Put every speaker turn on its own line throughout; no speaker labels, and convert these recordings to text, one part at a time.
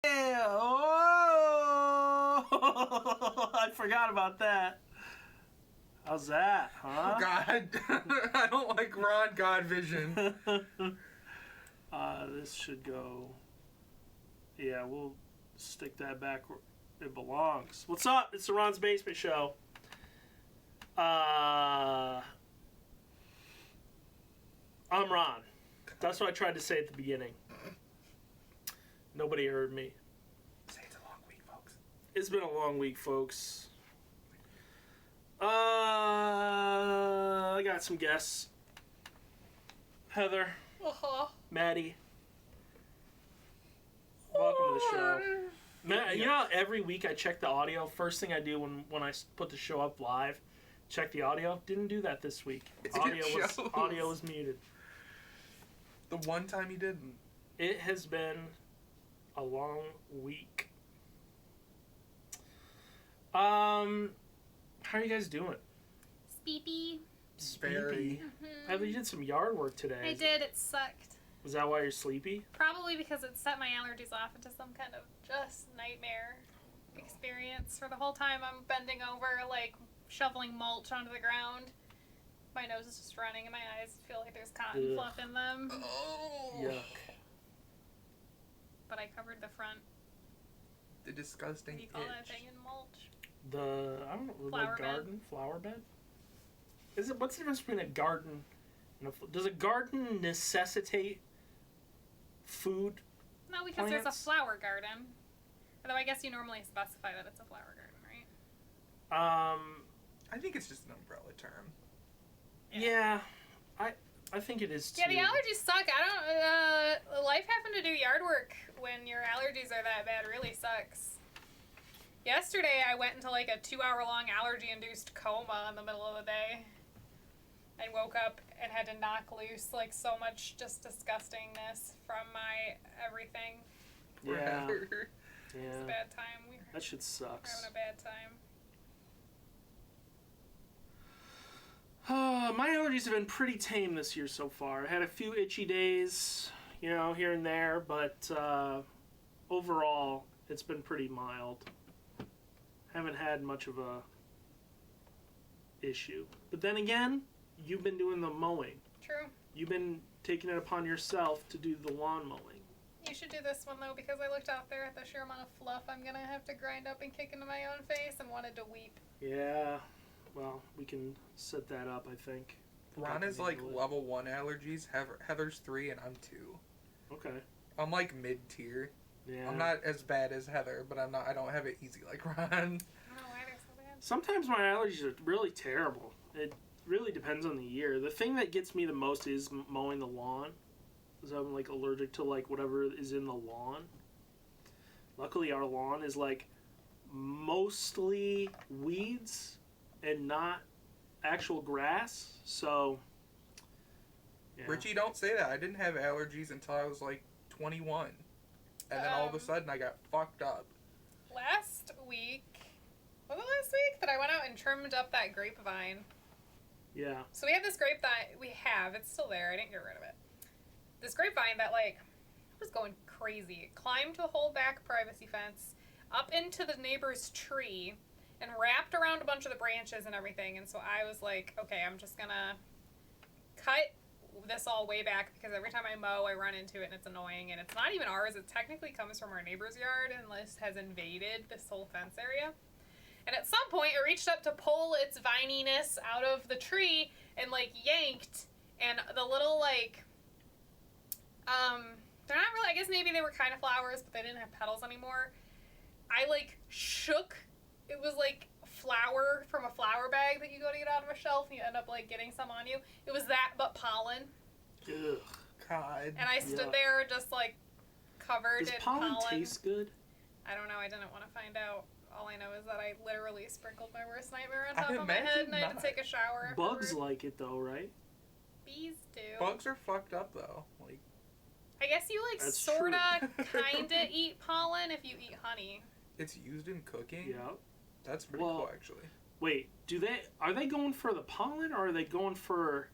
Oh! I forgot about that. How's that, huh?
God. I don't like Ron God Vision.
This should go... Yeah, we'll stick that back where it belongs. What's up? It's the Ron's Basement Show. I'm Ron. That's what I tried to say at the beginning. Nobody heard me.
Say it's a long week, folks.
It's been a long week, folks. I got some guests. Heather. Maddie. Welcome to the show. Matt, you know how every week I check the audio? First thing I do when I put the show up live, check the audio. Didn't do that this week. Audio was muted.
The one time you didn't.
It has been a long week. How are you guys doing?
Speepy.
Very.
Mm-hmm. You did some yard work today.
I did. It sucked.
Was that why you're sleepy?
Probably because it set my allergies off into some kind of just nightmare experience. For the whole time I'm bending over, like, shoveling mulch onto the ground. My nose is just running and my eyes feel like there's cotton fluff in them.
Oh.
Yuck.
But I covered the front.
The disgusting
What do you call that
itch.
thing in mulch?
I don't know,
Flower
like
bed.
garden? Flower bed? What's the difference between a garden and does a garden necessitate food?
No, because there's a
Plants?
flower garden. Although I guess you normally specify that it's a flower garden, right?
I think it's just an umbrella term.
Yeah. I think it is too.
Yeah, the allergies suck. Life having to do yard work when your allergies are that bad really sucks. Yesterday I went into like a 2-hour-long allergy-induced coma in the middle of the day. I woke up and had to knock loose like so much just disgustingness from my everything.
Yeah.
It's a
Yeah.
bad time. We're
That shit sucks.
having a bad time.
My allergies have been pretty tame this year so far. I had a few itchy days, here and there, but overall, it's been pretty mild. Haven't had much of a issue. But then again, you've been doing the mowing.
True.
You've been taking it upon yourself to do the lawn mowing.
You should do this one though because I looked out there at the sheer amount of fluff I'm gonna have to grind up and kick into my own face and wanted to weep.
Yeah, well, we can set that up, I think.
Ron is like level 1 allergies. Heather's 3 and I'm 2.
Okay.
I'm like mid-tier.
Yeah.
I'm not as bad as Heather, but I don't have it easy like Ron.
I don't know why they're so bad.
Sometimes my allergies are really terrible. It really depends on the year. The thing that gets me the most is mowing the lawn. Because I'm like allergic to like whatever is in the lawn. Luckily our lawn is like mostly weeds and not actual grass. So yeah.
Richie, don't say that. I didn't have allergies until I was like 21. And then all of a sudden I got fucked up.
Last week, was it last week that I went out and trimmed up that grapevine?
Yeah.
So we have this grape that it's still there. I didn't get rid of it. This grapevine that like was going crazy. It climbed the whole back privacy fence, up into the neighbor's tree, and wrapped around a bunch of the branches and everything. And so I was like, okay, I'm just gonna cut this all way back because every time I mow I run into it and it's annoying, and it's not even ours. It technically comes from our neighbor's yard and this has invaded this whole fence area. And at some point it reached up to pull its vininess out of the tree and like yanked, and the little like they're not really, I guess maybe they were kind of flowers but they didn't have petals anymore. I like shook. It was like flour from a flower bag that you go to get out of a shelf and you end up like getting some on you. It was that but pollen.
Ugh.
God.
And I stood
Yuck.
there just like covered
Does
in
pollen taste good?
I don't know. I didn't want to find out. All I know is that I literally sprinkled my worst nightmare on top
I
of my head
imagine
and I had to
not.
take a shower
Bugs
afterward.
like it though, right?
Bees do.
Bugs are fucked up though. Like,
I guess you like
That's
sorta
true.
kinda eat pollen if you eat honey.
it's used in cooking.
Yeah.
That's pretty
Well,
cool actually.
Wait, are they going for the pollen or are they going for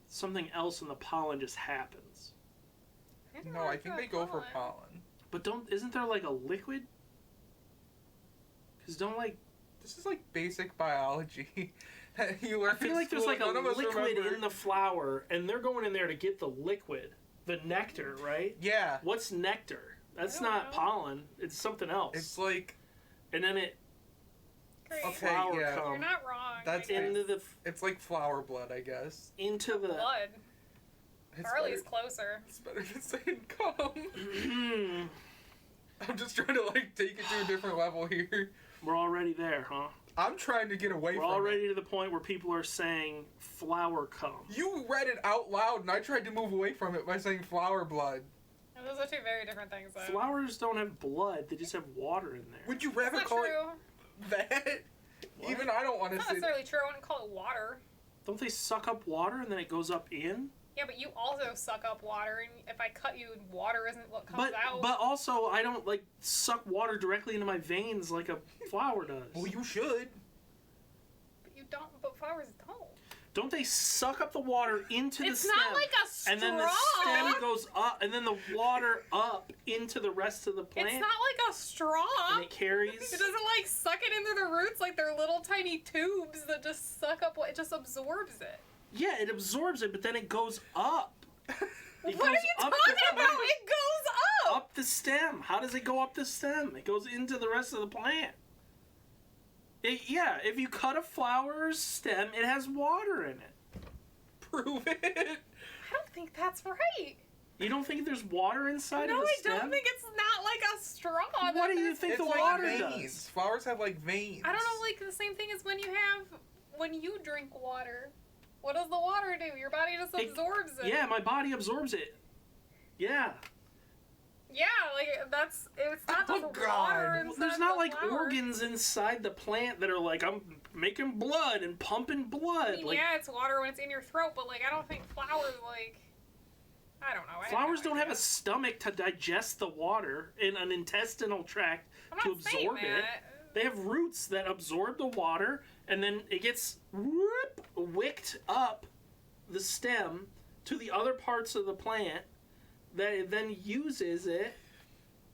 something else and the pollen just happens?
No, I think they go for pollen.
But isn't there like a liquid? Because don't like...
This is like basic biology. You learn
I feel
in
like there's
school,
like a
none of us
liquid
remember.
in the flower, and they're going in there to get the liquid. The nectar, right?
Yeah.
What's nectar? That's
I don't
not
know.
pollen. It's something else.
It's like,
And then it
Great.
Okay,
flower
yeah.
You're
come
not wrong.
That's
I guess.
into the
it's like flower blood, I guess.
into the.
Blood.
It's
Barley's
better,
closer.
it's better than saying cum. I'm just trying to like take it to a different level here.
We're already there, huh?
I'm trying to get away
We're
from
already
it.
to the point where people are saying flower cum.
You read it out loud, and I tried to move away from it by saying flower blood.
And those are two very different things, though.
Flowers don't have blood; they just have water in there.
Would you
That's
rather
not
call
true.
it that?
What?
Even I don't want to
It's not
say.
necessarily true. I wouldn't call it water.
Don't they suck up water and then it goes up in?
Yeah, but you also suck up water, and if I cut you, water isn't what comes out.
But also I don't like suck water directly into my veins like a flower does.
Well, you should.
But you don't. But flowers don't.
Don't they suck up the water into the
It's
stem?
not like a straw.
And then the stem goes up, and then the water up into the rest of the plant.
It's not like a straw.
And it carries.
It doesn't like suck it into the roots like they're little tiny tubes that just suck up what it just absorbs it.
Yeah, it absorbs it, but then it goes up. It
What
goes
are you
up
talking
the
about?
plant.
It goes up.
Up the stem. How does it go up the stem? It goes into the rest of the plant. Yeah, if you cut a flower's stem, it has water in it.
Prove it.
I don't think that's right.
You don't think there's water inside
No,
of
I
the stem?
don't think it's not like a straw.
What do you
There's-
think
It's
the
like
water
veins.
does?
Flowers have like veins.
I don't know, like the same thing as when you drink water. What does the water do? Your body just absorbs it.
Yeah, my body absorbs it. Yeah.
Yeah, like it's not
Oh,
just
God.
water
Well,
inside
there's not
the
like
flower.
organs inside the plant that are like, I'm making blood and pumping blood.
I mean,
like,
yeah, it's water when it's in your throat, but like I don't think flowers like. I don't know. I have
flowers
no
don't have a
idea.
stomach to digest the water in an intestinal tract
I'm
to
not saying
absorb it.
that.
They have roots that absorb the water, and then it gets wicked up the stem to the other parts of the plant that it then uses it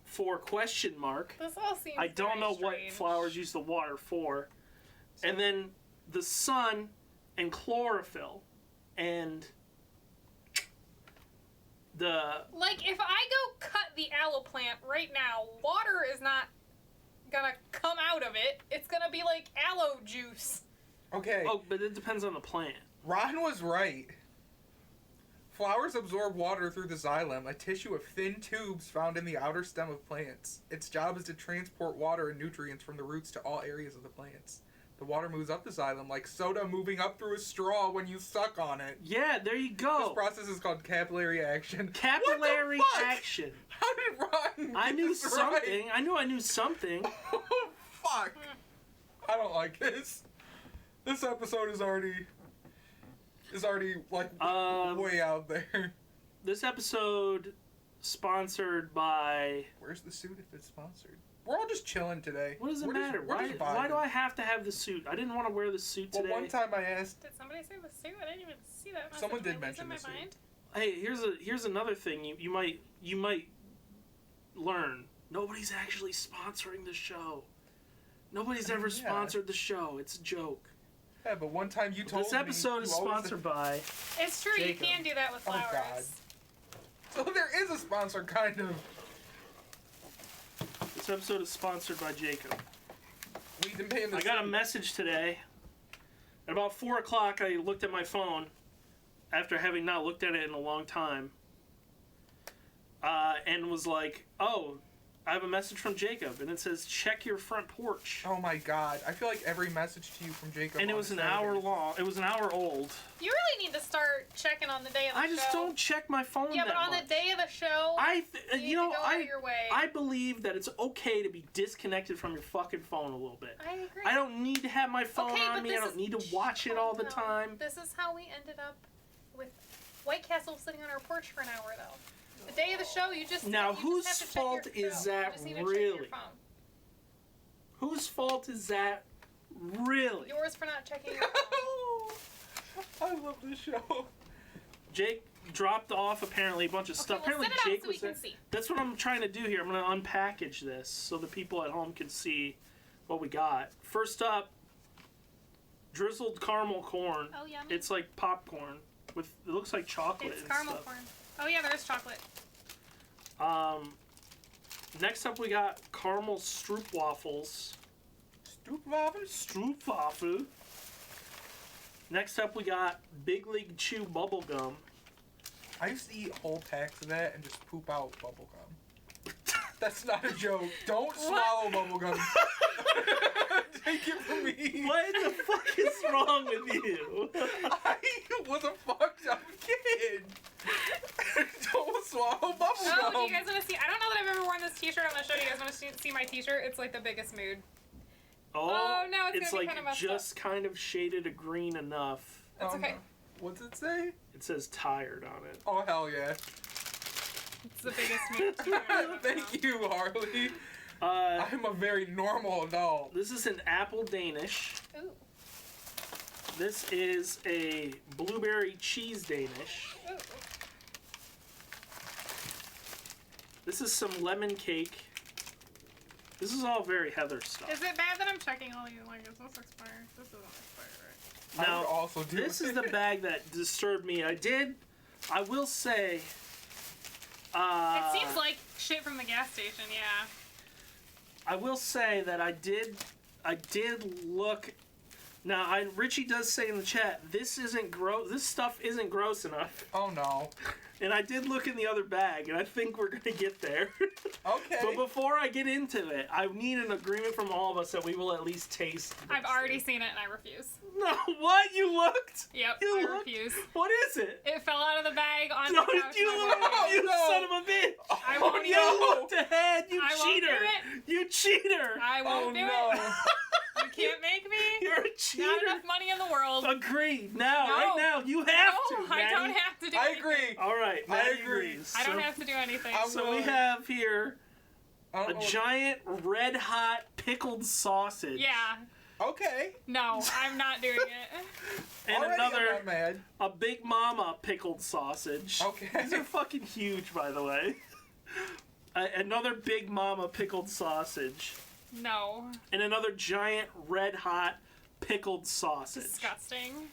for question mark.
This all seems.
I don't
very
know what
strange.
flowers use the water for. And then the sun and chlorophyll and the
Like if I go cut the aloe plant right now, water is not gonna come out of it. It's gonna be like aloe juice.
Okay,
but it depends on the plant.
Ron was right. Flowers absorb water through the xylem, a tissue of thin tubes found in the outer stem of plants. Its job is to transport water and nutrients from the roots to all areas of the plants. The water moves up the xylem like soda moving up through a straw when you suck on it.
Yeah, there you
This
go.
process is called capillary action.
Capillary
What the fuck?
action.
How did Ron
I
get
knew
this
something. I knew I knew something.
Right? Oh, fuck. I don't like this. This episode is already like way out there.
This episode sponsored by.
Where's the suit if it's sponsored? We're all just chilling today.
What does it
We're
matter?
Just, we're
Why
just
why do
vibing.
I have to have the suit? I didn't want to wear the suit
Well,
today.
one time I asked.
Did somebody say the suit? I didn't even see that. message.
Someone did
Am I losing
mention
my
the suit.
mind?
Hey, here's another thing you might learn. Nobody's actually sponsoring the show. Nobody's ever
Yeah.
sponsored the show. It's a joke.
Yeah, but one time you told
This
me.
episode
you
is
always
sponsored by.
It's true.
Jacob.
You can do that with
Oh,
flowers.
God. So there is a sponsor, kind of.
This episode is sponsored by Jacob.
We've been paying the
I got a message today. At about 4 o'clock, I looked at my phone after having not looked at it in a long time, and was like, "Oh, I have a message from Jacob," and it says, "Check your front porch."
Oh my God! I feel like every message to you from Jacob.
And it
on
was an
Saturday-
hour long. It was an hour old.
You really need to start checking on the day of the show.
I just don't check my phone
Yeah,
that
but on
much.
the day of the show,
you
need
know,
to go out of your way.
I believe that it's okay to be disconnected from your fucking phone a little bit.
I agree.
I don't need to have my phone
Okay,
on
but
me. I
this
don't
is-
need to watch it all the
No,
time.
This is how we ended up with White Castle sitting on our porch for an hour, though. The day of the show, you just
Now,
you just
whose
have to check
fault
your
is
phone.
that
You just need to check
really?
your phone.
Whose fault is that, really?
Yours for not checking your phone.
I love this show.
Jake dropped off apparently a bunch of stuff.
Okay, we'll
Apparently
set it
Jake
out so
was
we
there.
can see.
That's what I'm trying to do here. I'm going to unpackage this so the people at home can see what we got. First up, drizzled caramel corn.
Oh, yummy.
It's like popcorn with it looks like chocolate
It's
and
caramel
stuff.
corn. Oh yeah, there is chocolate.
Next up we got caramel stroopwafels. Stroopwafel. Next up we got Big League Chew bubble gum.
I used to eat whole packs of that and just poop out bubble gum. That's not a joke. Don't swallow bubble gum. Take it from me.
What the fuck is wrong with you?
I was a fucked up kid. Don't swallow bubble
Oh,
gum.
do you guys want to see? I don't know that I've ever worn this T-shirt. I'm gonna show you. You guys want to see my T-shirt? It's like the biggest mood. Oh, no, it's gonna be
like
kinda messed
just kind of shaded a green enough.
That's okay.
What's it say?
It says tired on it.
Oh, hell yeah.
It's the biggest mood. T-shirt I've ever
Thank
found.
you, Harley.
Uh,
I'm a very normal adult.
this is an apple Danish.
Ooh.
This is a blueberry cheese Danish.
Ooh.
This is some lemon cake. This is all very Heather stuff.
Is it bad that I'm checking all these? Like, is this expired? This isn't expired, right?
I
Now,
would also do
this is
it.
the bag that disturbed me. I will say.
It seems like shit from the gas station. Yeah.
I will say that I did look. Now, Richie does say in the chat, this isn't gross. This stuff isn't gross enough.
Oh no.
And I did look in the other bag, and I think we're gonna get there.
Okay.
But before I get into it, I need an agreement from all of us that we will at least taste.
I've
this
already
thing.
seen it and I refuse.
No, what? You looked?
Yep,
You
I
looked?
refuse.
What is it?
It fell out of the bag on
No,
the couch.
you,
and I won't do it.
you
no.
son of a bitch!
I
Oh,
won't do
You
it.
looked ahead, you
I won't
cheater!
do it.
You cheater!
I
Oh
won't do
no.
it. You can't make me.
You're a cheater!
Not enough money in the world.
Agreed. Now,
No.
right now, you have
No,
to.
I don't
Maddie.
have to do
I
anything.
agree.
All right,
I
Maddie
agree.
agrees.
I don't
So-
have to do anything.
I'm
So we
willing.
have here
I don't
a
know what-
giant red hot pickled sausage.
Yeah.
Okay.
No, I'm not doing it.
And
Already I'm
another
not mad.
a Big Mama pickled sausage.
Okay.
These are fucking huge, by the way. Another Big Mama pickled sausage.
No.
And another giant red hot pickled sausage.
Disgusting.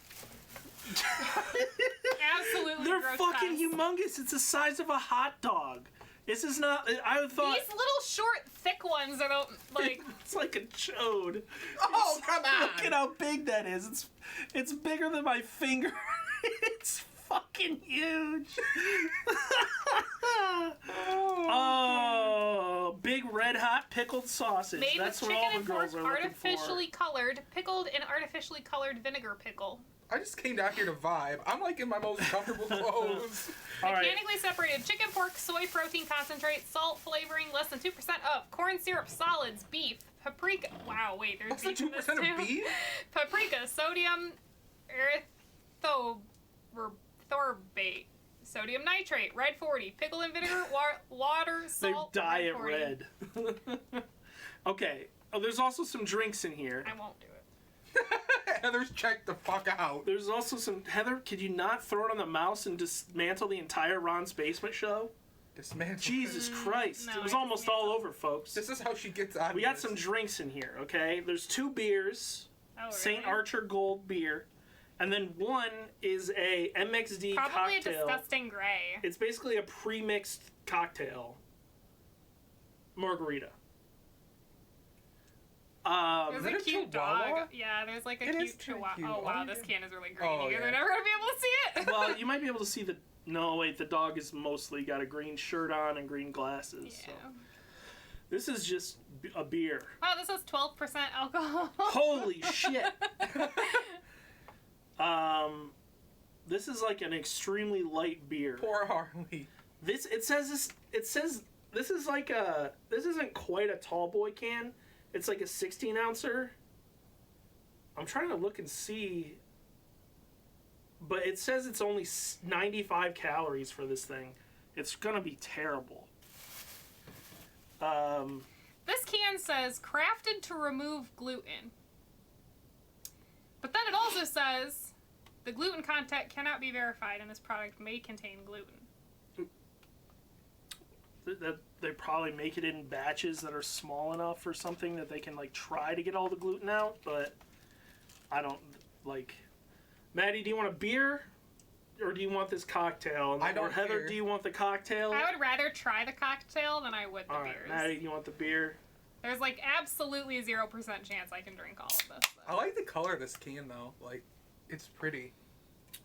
Absolutely
They're
grotesque.
fucking humongous. It's the size of a hot dog. This is not. I thought
These little short, thick ones are the, like,
it's like a chode.
Oh, come on.
Look at how big that is. It's bigger than my finger. It's fucking huge. Oh, big red hot pickled sausage.
made
That's
with
what
chicken
all the
and pork,
girls are looking
artificially colored, pickled in artificially colored vinegar pickle.
I just came down here to vibe. I'm like in my most comfortable clothes.
for. All right.
Mechanically separated chicken, pork, soy protein concentrate, salt flavoring, less than 2% of, corn syrup, solids, beef, paprika. Wow, wait, there's
What's the
beef in this
2%
too.
of beef?
Paprika, sodium erythorbate, sodium nitrate, red 40, pickle and vinegar, water,
They
salt,
dye it
40.
red. Okay. Oh, there's also some drinks in here.
I won't do it.
Heather's checked the fuck out.
There's also some. Heather, could you not throw it on the mouse and dismantle the entire Ron's Basement show?
Dismantle.
Jesus Christ.
no,
It was
I
almost
dismantle.
all over, folks.
This is how she gets out.
We got some drinks in here, okay? There's 2 beers,
Oh,
St.
really?
Archer Gold beer, and then one is a MXD
Probably a
cocktail.
disgusting gray.
It's basically a pre-mixed cocktail margarita.
There's
Is it
a
a
cute
chihuahua?
dog. Yeah, there's like a
It is
cute
kinda
chihuahua.
cute.
Oh wow,
Oh,
this
yeah.
can is really green.
Oh,
You guys
yeah.
are never gonna be able to see it.
Well, you might be able to see the. No, wait, the dog is mostly got a green shirt on and green glasses.
Yeah.
So. This is just a beer.
Wow, this has 12% alcohol.
Holy shit! This is like an extremely light beer.
Poor Harley.
This this is like a this isn't quite a tall boy can. It's like a 16 ouncer. I'm trying to look and see, but it says it's only 95 calories for this thing. It's gonna be terrible.
This can says crafted to remove gluten. But then it also says The gluten content cannot be verified, and this product may contain gluten.
That they probably make it in batches that are small enough or something that they can like try to get all the gluten out, but I don't like. Maddie, do you want a beer or do you want this cocktail?
I don't
Or Heather,
care.
do you want the cocktail?
I would rather try the cocktail than I would the
All right,
beers.
Maddie, do you want the beer?
There's like absolutely 0% chance I can drink all of this.
I like the color of this can though. Like, it's pretty.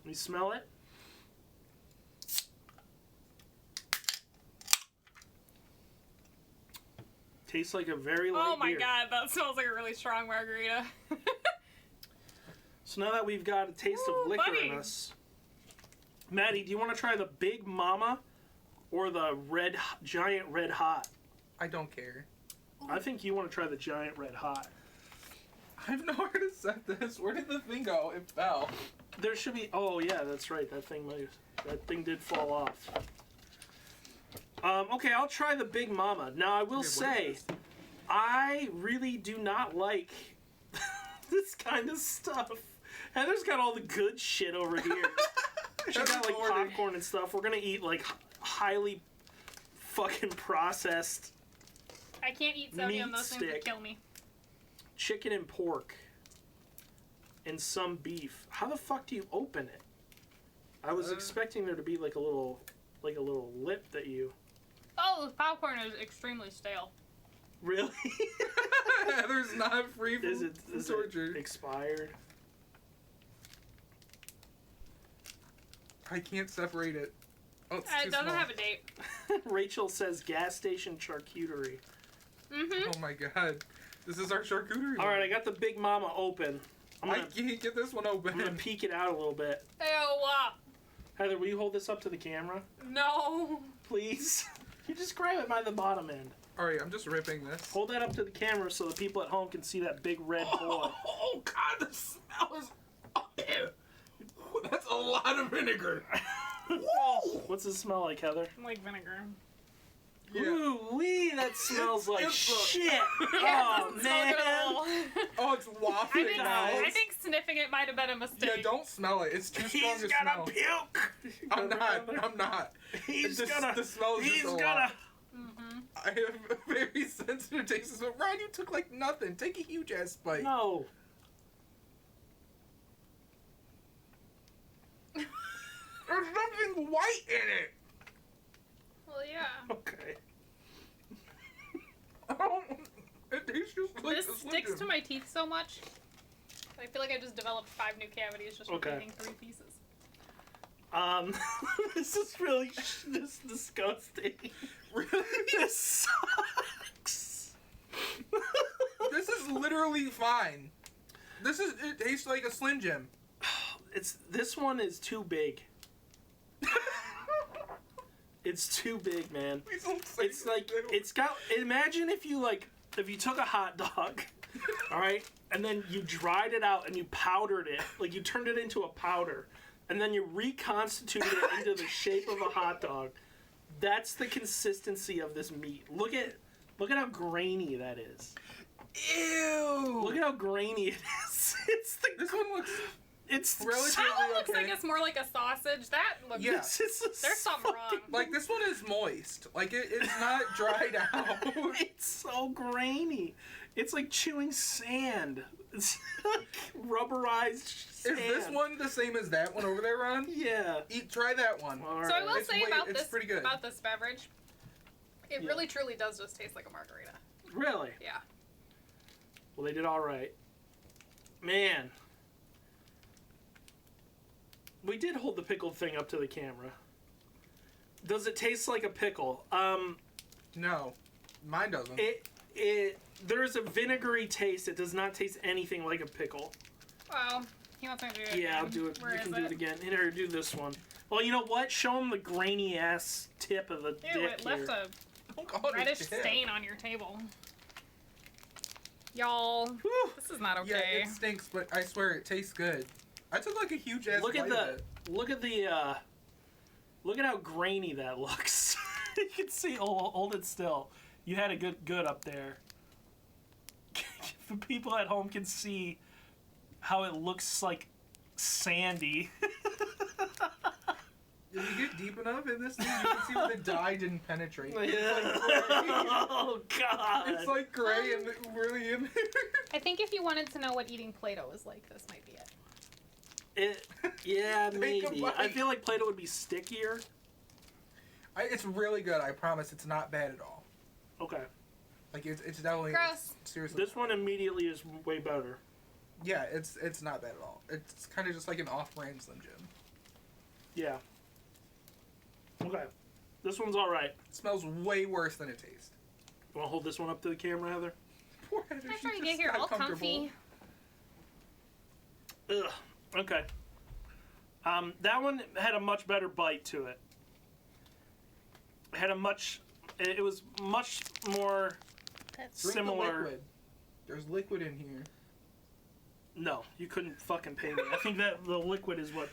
You smell it? Tastes like a very light
Oh my
beer.
god, that smells like a really strong margarita.
So now that we've got a taste
Ooh,
of liquor
buddy.
in us, Maddie, do you want to try the Big Mama or the Giant Red Hot?
I don't care.
I think you want to try the Giant Red Hot.
I have nowhere to set this. Where did the thing go? It fell.
There should be. Oh yeah, that's right. That thing did fall off. Okay, I'll try the Big Mama. Now I will
Okay, what
say,
is this?
I really do not like this kind of stuff. Heather's got all the good shit over here. She got like
Heather's
popcorn and stuff. We're gonna eat like highly fucking processed
I can't eat sodium,
Meat
those things would
stick.
kill me.
chicken and pork and some beef. How the fuck do you open it? I was expecting there to be like a little lip that you
Oh, the popcorn is extremely stale.
really.
Heather's not free from
Is
torture.
it expired?
I can't separate it. Oh, it's too
It doesn't
small.
have a date.
Rachel says gas station charcuterie.
Mm-hmm.
Oh my god. This is our charcuterie.
All right, I got the Big Mama open. I'm
I
gonna,
can't get this one
I'm
open.
gonna peek it out a little bit.
Ew.
Heather, will you hold this up to the camera,
No.
please? You just grab it by the bottom end.
Alright, I'm just ripping this.
Hold that up to the camera so the people at home can see that big red boy.
Oh god, the smell is. That's a lot of vinegar. Whoa!
What's it smell like, Heather?
Like vinegar.
Yeah.
Ooh wee, that smells like
It's a-
shit.
Yeah,
Oh
it doesn't smell
man.
good at all.
Oh, it's wafting
guys.
I think sniffing it might have been a mistake.
Yeah, don't smell it. It's too strong
He's
to
gonna
smell.
puke.
I'm not.
He's
This-
gonna.
the smell is
He's
just a
gonna.
lot.
Mm-hmm.
I have a very sensitive taste. But Ryan, you took like nothing. Take a huge ass bite.
No.
There's nothing white in it.
Well, yeah.
Okay.
It tastes just like
This
a Slim
sticks
Jim.
to my teeth so much. I feel like I just developed 5 new cavities just from
Okay.
eating 3 pieces.
This is really this disgusting.
Really?
This sucks.
This is literally fine. It tastes like a Slim Jim.
This one is too big. It's too big, man.
Please don't say
It's like
that.
it's got. Imagine if you took a hot dog, all right, and then you dried it out and you powdered it, like you turned it into a powder, and then you reconstituted it into the shape of a hot dog. That's the consistency of this meat. Look at how grainy that is.
Ew.
Look at how grainy it is.
This one looks.
It's
Relatively
That one looks
okay.
like it's more like a sausage. That looks.
Yeah.
This is a
There's something
fucking-
wrong.
Like this one is moist. Like it's not dried out.
It's so grainy. It's like chewing sand. It's like rubberized sand.
Is this one the same as that one over there, Ron?
Yeah.
Try that one.
All
So I
right.
will
It's
say
it's pretty good.
about this beverage, it
Yeah.
really truly does just taste like a margarita.
Really?
Yeah.
Well, they did all right. Man. We did hold the pickled thing up to the camera. Does it taste like a pickle?
No, mine doesn't.
There's a vinegary taste. It does not taste anything like a pickle.
Well, he wants me to do it.
Yeah, I'll
again.
do it.
Where
You
is
can do it again. Here, do this one. Well, you know what? Show him the grainy ass tip of the
Ew,
dick
it left
here.
Don't call it a
reddish
dip.
stain on your table. Y'all,
Whew.
this is not
Yeah,
okay.
it stinks, but I swear it tastes good. I took like a huge ass
Look at
bite of
the
it.
look at how grainy that looks. You can see. Hold it still. You had a good up there. The people at home can see how it looks like sandy.
If you get deep enough in this thing, you can see where the dye didn't penetrate.
Yeah.
It's like gray.
Oh God.
It's like gray and really in there.
I think if you wanted to know what eating Play-Doh is like, this might be it.
Yeah,
Take a
maybe.
bite.
I feel like Play-Doh would be stickier.
It's really good. I promise. It's not bad at all.
Okay.
Like it's definitely
Gross.
seriously.
This one immediately is way better.
Yeah, it's not bad at all. It's kind of just like an off-brand Slim Jim.
Yeah. Okay. This one's all right.
It smells way worse than it tastes.
Want to hold this one up to the camera, Heather?
Poor Heather.
I'm
she
trying to
just
get here
got
all
comfortable.
comfy.
Ugh. Okay. That one had a much better bite to it. It was much more
Drink
similar.
The liquid. There's liquid in here.
No, you couldn't fucking pay me. I think that the liquid is what.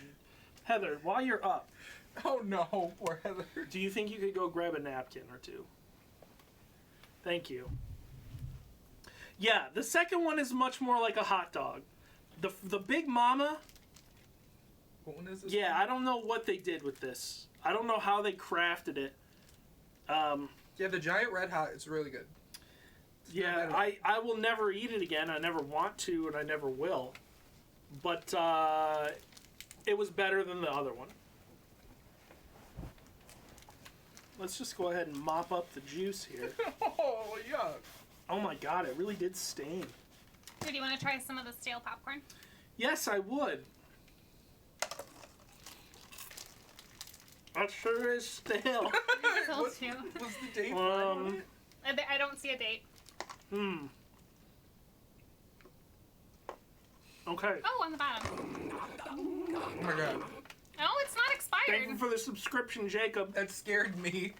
Heather, while you're up,
Oh no, poor Heather.
do you think you could go grab a napkin or two? Thank you. Yeah, the second one is much more like a hot dog. The Big Mama,
What one is this?
yeah,
one?
I don't know what they did with this. I don't know how they crafted it.
Yeah, the giant red hot is really good. It's not
Yeah,
bad at
I will never eat it again. I never want to, and I never will. But it was better than the other one. Let's just go ahead and mop up the juice here.
all. Oh yuck.
Oh my God, it really did stain.
Do you want to try some of the stale popcorn?
Yes, I would. That sure is stale.
Still
What
too.
was the date on it?
I don't see a date.
Okay.
Oh, on the bottom.
Oh my god.
No, it's not expired.
Thank you for the subscription, Jacob.
That scared me.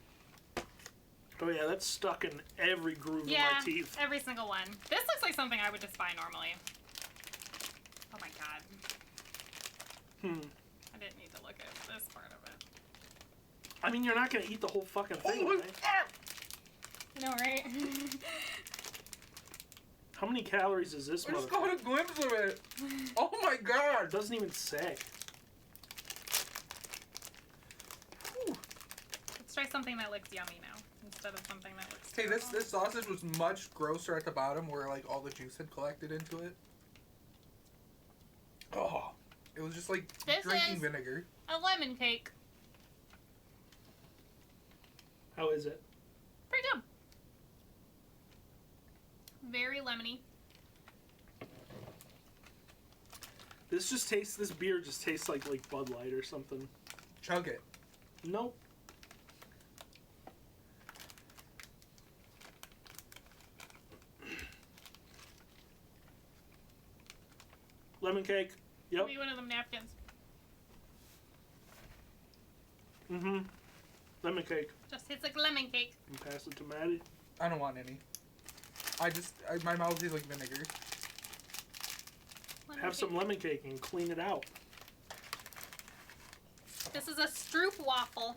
Oh yeah, that's stuck in every groove
Yeah,
of my teeth.
every single one. This looks like something I would just buy normally. Oh my god. I didn't need to look at this part of it.
I mean, you're not gonna eat the whole fucking thing,
Oh,
right?
You know, right?
How many calories is this
I just
motherfucker?
got a glimpse of it. Oh my
It
god.
doesn't even say.
Whew.
Let's try something that looks yummy now instead of something that looks.
Hey,
terrible.
this sausage was much grosser at the bottom where like all the juice had collected into it. Oh. It was just like
This
drinking
is-
vinegar.
A lemon cake.
How is it?
Pretty good. Very lemony.
This beer just tastes like Bud Light or something.
Chug it.
Nope. Lemon cake.
Give
Yep.
me one of them napkins.
Mm-hmm. Lemon cake.
Just tastes like lemon cake.
And pass it to Maddie.
I don't want any. My mouth tastes like vinegar.
Lemon
Have
cake.
some lemon cake and clean it out.
This is a Stroop waffle.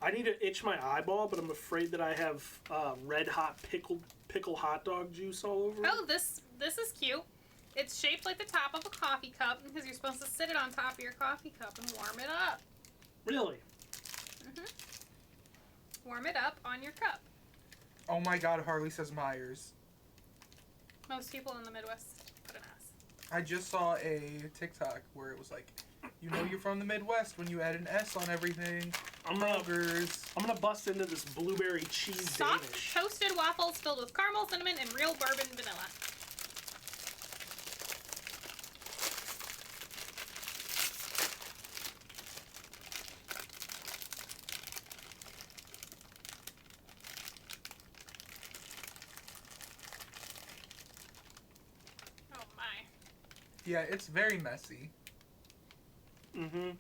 I need to itch my eyeball, but I'm afraid that I have red hot pickle hot dog juice all over it.
Oh, this is cute. It's shaped like the top of a coffee cup because you're supposed to sit it on top of your coffee cup and warm it up.
Really?
Warm it up on your cup.
Oh my god, Harley says Myers.
Most people in the Midwest put an S.
I just saw a TikTok where it was like, you know you're from the Midwest when you add an S on everything.
I'm gonna
Kroger's.
bust into this blueberry cheese
Soft
Danish.
toasted waffles filled with caramel, cinnamon, and real bourbon vanilla. Oh my.
Yeah, it's very messy.
Mm-hmm.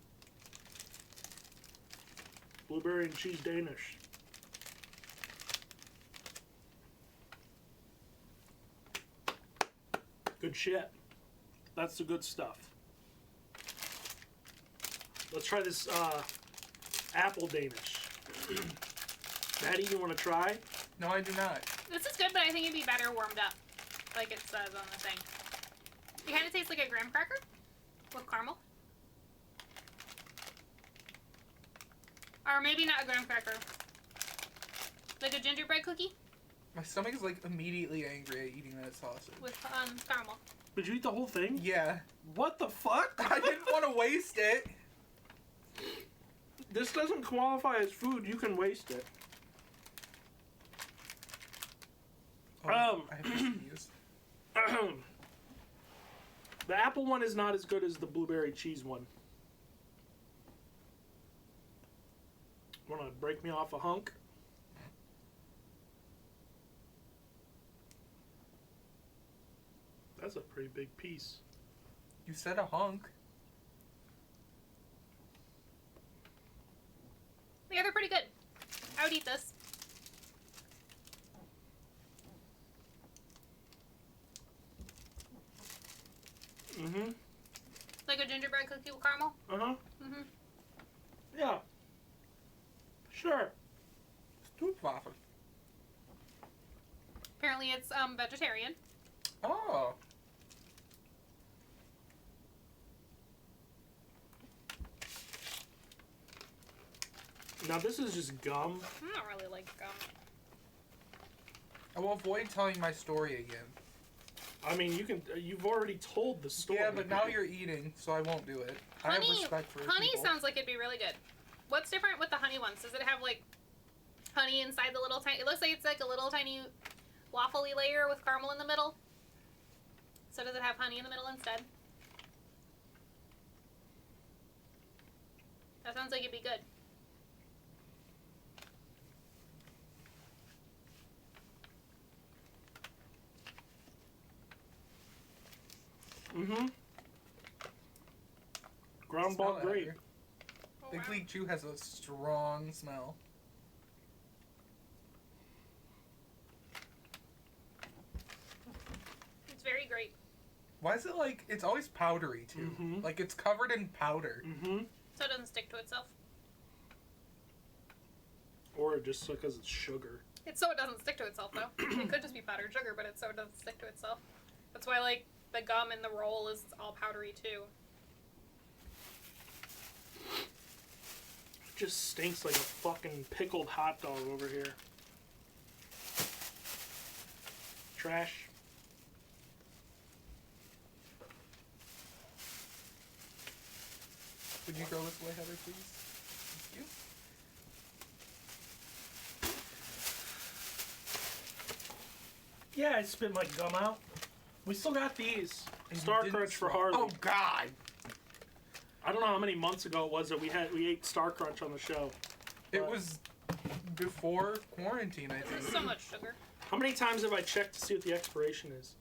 Blueberry and cheese Danish. Good shit. That's the good stuff. Let's try this apple Danish. Maddie, you want to try?
No, I do not.
This is good, but I think it'd be better warmed up, like it says on the thing. It kind of tastes like a graham cracker with caramel. Or maybe not a graham cracker. Like a gingerbread cookie
My stomach is like immediately angry at eating that sausage.
with caramel.
Did you eat the whole thing?
Yeah.
What the fuck?
I didn't want to waste it.
This doesn't qualify as food. You can waste it.
I have to sneeze.
The apple one is not as good as the blueberry cheese one. Wanna break me off a hunk? That's a pretty big piece.
You said a hunk.
Yeah, they're pretty good. I would eat this.
Mm-hmm.
Like a gingerbread cookie with caramel.
Uh-huh.
Mm-hmm.
Yeah. Sure.
Stoopwaffe.
Apparently it's vegetarian.
Oh.
Now this is just gum.
I don't really like gum.
I will avoid telling my story again.
I mean, you've already told the story.
Yeah, but now you're eating, so I won't do it. I have respect for
honey
people.
sounds like it'd be really good. What's different with the honey ones? Does it have like honey inside the little tiny? It looks like it's like a little tiny waffly layer with caramel in the middle. So does it have honey in the middle instead? That sounds like it'd be good.
Mm-hmm. Ground
Smell
ball
it,
grape.
Heather.
Oh,
Big
wow.
League Chew has a strong smell.
It's very great.
Why is it like it's always powdery too?
Mhm.
Like it's covered in powder.
Mm-hmm.
So it doesn't stick to itself.
Or just because it's sugar.
It's so it doesn't stick to itself though. It could just be powdered sugar, but it's so it doesn't stick to itself. That's why like the gum in the roll is all powdery too.
It just stinks like a fucking pickled hot dog over here. Trash.
Would you go this way, Heather, please? Thank you.
Yeah, I spit my gum out. We still got these.
And you
Star
didn't
Crunch for
swallow-
Harley.
Oh God!
I don't know how many months ago it was that we ate Star Crunch on the show.
It
But-
was before quarantine, I
There's
think.
so much sugar.
How many times have I checked to see what the expiration is?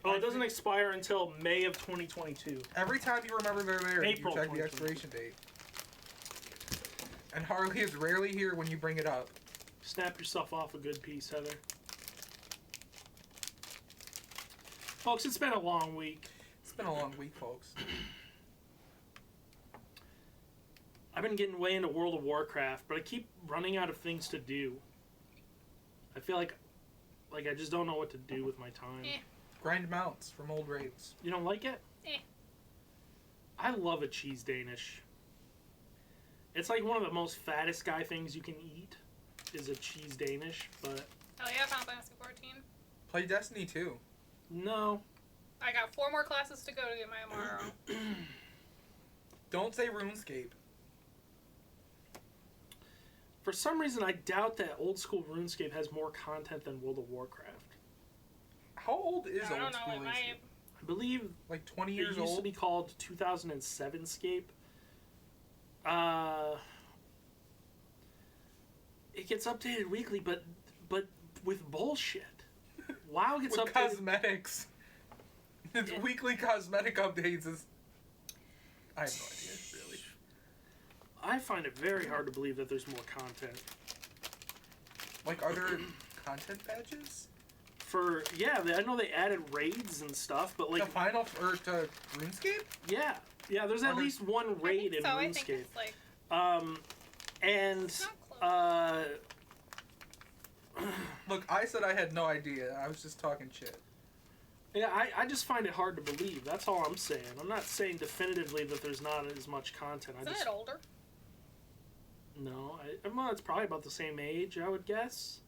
Oh,
I
it doesn't
think-
expire until May of 2022.
Every time you remember they're there,
April
you check the
2022.
expiration date. And Harley is rarely here when you bring it up.
Snap yourself off a good piece, Heather. Folks, it's been a long week.
It's been a long week, folks.
I've been getting way into World of Warcraft, but I keep running out of things to do. I feel like I just don't know what to do with my time.
Eh.
Grind mounts from old raids.
You don't like it?
Eh.
I love a cheese Danish. It's like one of the most fattest guy things you can eat is a cheese Danish, but
Oh yeah, Final Fantasy 14.
Play Destiny 2.
no.
I got 4 more classes to go to get my MRO.
Don't say RuneScape.
For some reason, I doubt that old school RuneScape has more content than World of Warcraft.
How old is
I don't
old
know.
school
It
RuneScape?
might.
I believe
Like 20
it
years
used to
old?
be called 2007 Scape. It gets updated weekly, but with bullshit. WoW gets
With
updated.
cosmetics. Its
Yeah.
weekly cosmetic updates is... I have no idea, really.
I find it very hard to believe that there's more content.
Like, are there content badges?
I know they added raids and stuff, but like,
to RuneScape?
yeah, there's
Are
at
there-
least one
I
raid
think
in
so. I think
RuneScape.
it's like
And
it's not close.
Look, I said I had no idea. I was just talking shit.
yeah, I just find it hard to believe. That's all I'm saying. I'm not saying definitively that there's not as much content.
Isn't it older?
No, well, it's probably about the same age, I would guess.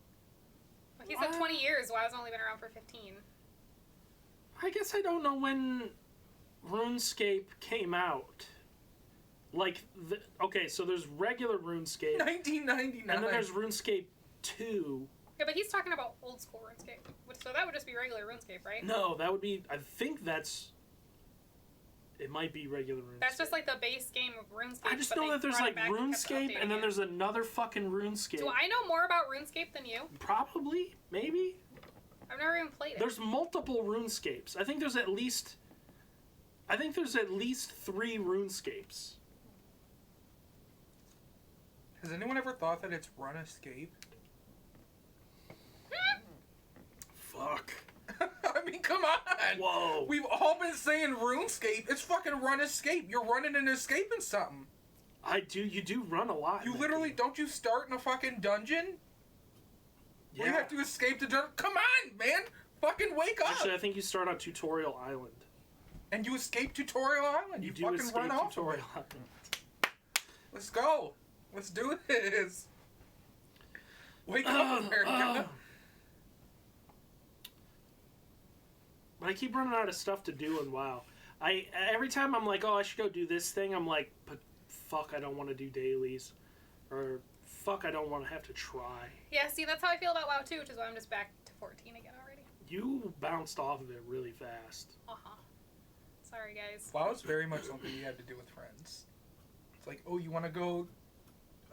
Well, he said 20 years. WoW's only been around for 15.
I guess I don't know when RuneScape came out. Like, okay, so there's regular RuneScape,
1999.
and then there's RuneScape 2.
Yeah, but he's talking about old school RuneScape. So that would just be regular RuneScape, right?
No, that would be, I think that's, it might be regular RuneScape.
That's just like the base game of RuneScape.
I just
but
know
they
that there's
brought
like
it back and kept
RuneScape,
updating
and then
it.
there's another fucking RuneScape.
Do I know more about RuneScape than you?
Probably, maybe.
I've never even played it.
There's multiple RuneScapes. I think there's at least 3 RuneScapes.
Has anyone ever thought that it's Run Escape?
Fuck.
I mean, come on.
Whoa.
We've all been saying RuneScape. It's fucking Run Escape. You're running and escaping something.
You do run a lot.
You
in that
literally,
game.
don't you start in a fucking dungeon?
Yeah.
Where you have to escape the dungeon? Come on, man. Fucking wake up.
Actually, I think you start on Tutorial Island.
And you escape Tutorial Island. You
do
fucking
escape
run off of it.
Tutorial Island.
Let's go. Let's do this. Wake up, America.
But I keep running out of stuff to do in WoW. Every time I'm like, oh, I should go do this thing, I'm like, but fuck, I don't want to do dailies. Or fuck, I don't want to have to try.
Yeah, see, that's how I feel about WoW too, which is why I'm just back to 14 again already.
You bounced off of it really fast.
Uh-huh. Sorry, guys.
WoW is very much something you had to do with friends. It's like, oh, you want to go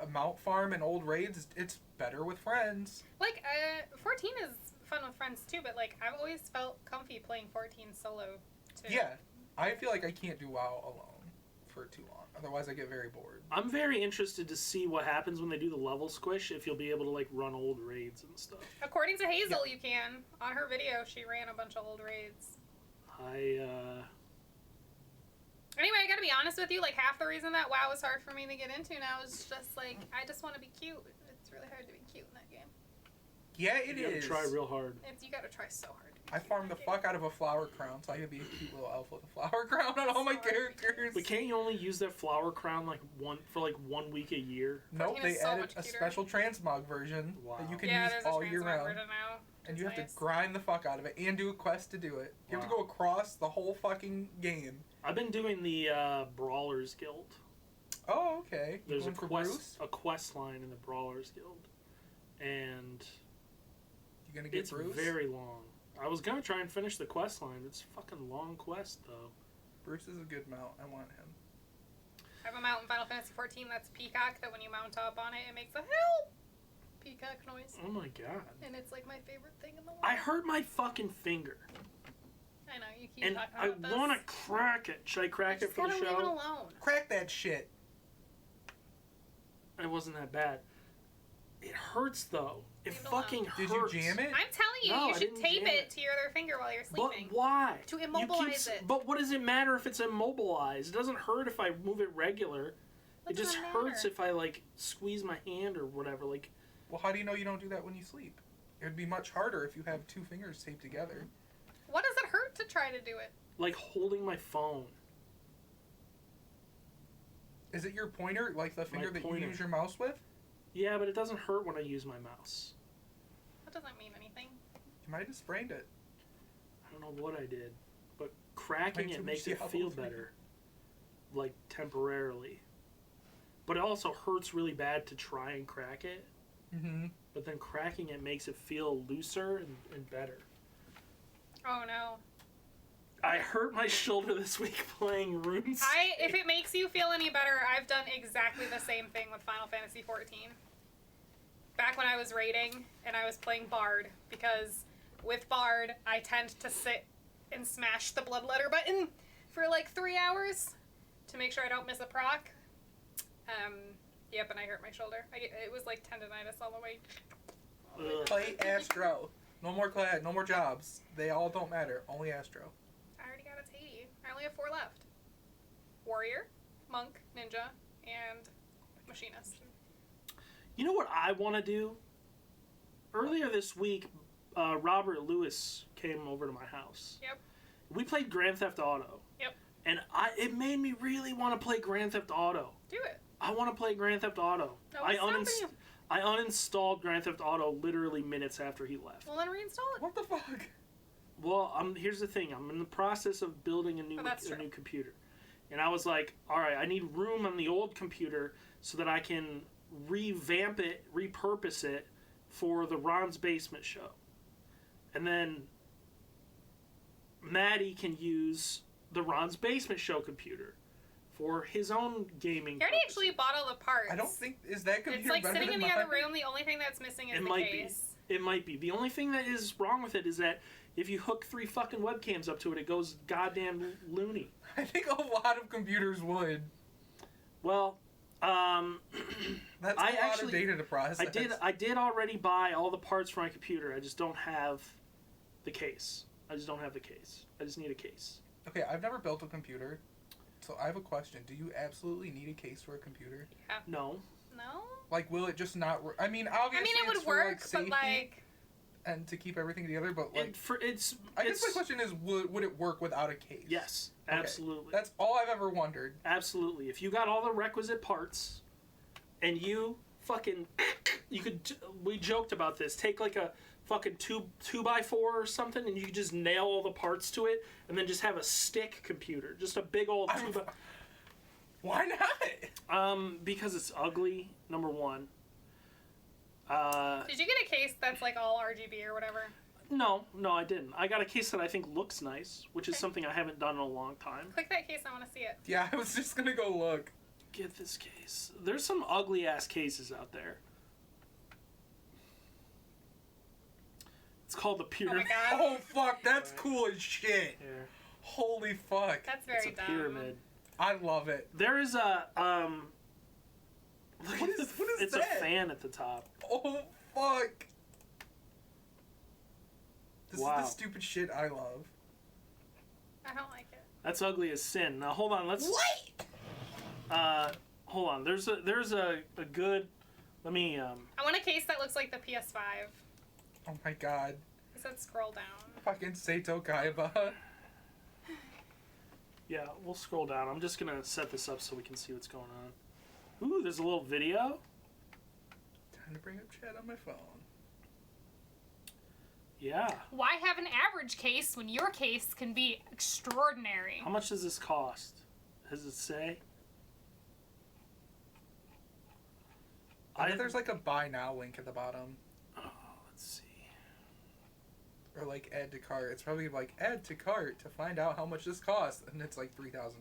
a mount farm and old raids? It's better with friends.
Like, 14 is fun with friends too, but like, I've always felt comfy playing 14 solo too.
Yeah, I feel like I can't do WoW alone for too long. Otherwise, I get very bored.
I'm very interested to see what happens when they do the level squish, if you'll be able to like run old raids and stuff.
According to Hazel, you can. On her video, she ran a bunch of old raids. Anyway, I gotta be honest with you, like, half the reason that WoW is hard for me to get into now is just, like, I just want to be cute. It's really hard to be cute in that game.
Yeah, it
You gotta
is.
try real hard.
You gotta try so hard.
I farmed the fuck out of a flower crown, so I could be a cute little elf with a flower crown on all my
Sorry.
characters.
But can't you only use that flower crown like one week a year?
Nope,
14
they
is so
added
much
a
cuter.
special transmog version
Wow.
that you can
Yeah,
use
there's
all
a
year
transmog
round.
version now.
And you have
Nice.
to grind the fuck out of it and do a quest to do it. You have to
Wow.
go across the whole fucking game.
I've been doing the Brawlers Guild.
Oh, okay. You
There's
going for Bruce?
a quest line in the Brawlers Guild, and
You gonna get
it's
Bruce?
very long. I was gonna try and finish the quest line. It's a fucking long quest though.
Bruce is a good mount. I want him.
I have a mount in Final Fantasy 14 that's Peacock, that when you mount up on it, it makes a help Peacock noise.
Oh my god!
And it's like my favorite thing in the world.
I hurt my fucking finger,
I know, you keep
and
talking
I
about this.
want to crack it. Should I crack it
Just
for the
gotta leave it
show?
alone.
Crack that shit.
It wasn't that bad. It hurts though. It
Leave it alone.
fucking
Did
hurts.
you jam it?
I'm telling you,
No,
you
I
should
didn't
tape
jam
it
it.
to your other finger while you're
But
sleeping.
why?
To
You keep
immobilize it.
But what does it matter if it's immobilized? It doesn't hurt if I move it regular.
What
It just
does it
hurts
matter?
if I like squeeze my hand or whatever. Like,
Well, how do you know you don't do that when you sleep? It would be much harder if you have two fingers taped together.
What does it hurt to try to do it?
like holding my phone.
Is it your pointer, like the finger that
pointer.
you use your mouse with?
Yeah, but it doesn't hurt when I use my mouse.
That doesn't mean anything.
You might have sprained it.
I don't know what I did, but cracking
Might
it
too
makes
much
it
Diablo
feel
3.
better, like temporarily. But it also hurts really bad to try and crack it.
Mm-hmm.
But then cracking it makes it feel looser and better.
Oh no.
I hurt my shoulder this week playing RuneScape.
If it makes you feel any better, I've done exactly the same thing with Final Fantasy 14. Back when I was raiding and I was playing Bard, because with Bard, I tend to sit and smash the bloodletter button for like 3 hours to make sure I don't miss a proc. Yep, and I hurt my shoulder. It was like tendonitis all the way.
Ugh.
Play Astro. No more clad, no more jobs. They all don't matter. Only Astro.
I already got its 80. I only have 4 left. Warrior, Monk, Ninja, and Machinist.
You know what I want to do? Earlier this week, Robert Lewis came over to my house.
Yep.
We played Grand Theft Auto.
Yep.
And it made me really want to play Grand Theft Auto.
Do it.
I want to play Grand Theft Auto.
No, it's stopping you.
I uninstalled Grand Theft Auto literally minutes after he left.
Well, then reinstall it.
What the fuck?
Well, here's the thing. I'm in the process of building a new computer. And I was like, all right, I need room on the old computer so that I can revamp it, repurpose it for the Ron's Basement show. And then Maddie can use the Ron's Basement show computer for his own gaming
He already
purposes.
actually bought all the parts.
I don't think is that computer
It's like
better
sitting
than
in the
mine?
other room. The only thing that's missing is
It
the
might
case.
be. It might be. The only thing that is wrong with it is that if you hook 3 fucking webcams up to it, it goes goddamn loony.
I think a lot of computers would.
Well,
That's a
I
lot
actually-
of data to process.
I did already buy all the parts for my computer. I just don't have the case. I just don't have the case. I just need a case.
Okay, I've never built a computer, so I have a question. Do you absolutely need a case for a computer?
No.
No?
Like, will it just not work? I mean, obviously,
I mean, it
it's
would
for,
work,
safety
but like...
and to keep everything together. But like, I guess
it's
my question is, would it work without a case?
yes,
Okay.
absolutely.
That's all I've ever wondered.
Absolutely. If you got all the requisite parts, and you fucking, we joked about this. Take like a fucking 2x4 or something, and you could just nail all the parts to it, and then just have a stick computer, just a big old 2x.
Why not?
Because it's ugly. Number one.
Did you get a case that's like all RGB or whatever?
No, I didn't. I got a case that I think looks nice, which is something I haven't done in a long time.
Click that case, I want to see it.
Yeah, I was just gonna go look.
Get this case. There's some ugly ass cases out there. It's called the
Oh
pyramid.
my god.
Oh fuck, that's cool as shit.
Here.
Holy fuck.
That's
It's
very
a
dumb.
pyramid.
I love it.
There is a look
What
at
is- what is
it's
that?
a fan at the top.
Oh fuck. This
Wow.
is the stupid shit I love.
I don't like it.
That's ugly as sin. Now hold on, let's
What?
hold on. There's a good let me
I want a case that looks like the PS5.
Oh my god.
It said scroll down.
Fucking Seito Kaiba.
yeah, we'll scroll down. I'm just gonna set this up so we can see what's going on. Ooh, there's a little video.
Time to bring up chat on my phone.
Yeah.
Why have an average case when your case can be extraordinary?
How much does this cost? Does it say?
I bet there's like a buy now link at the bottom.
Oh, let's see.
Or like add to cart. It's probably like add to cart to find out how much this costs, and it's like $3,000.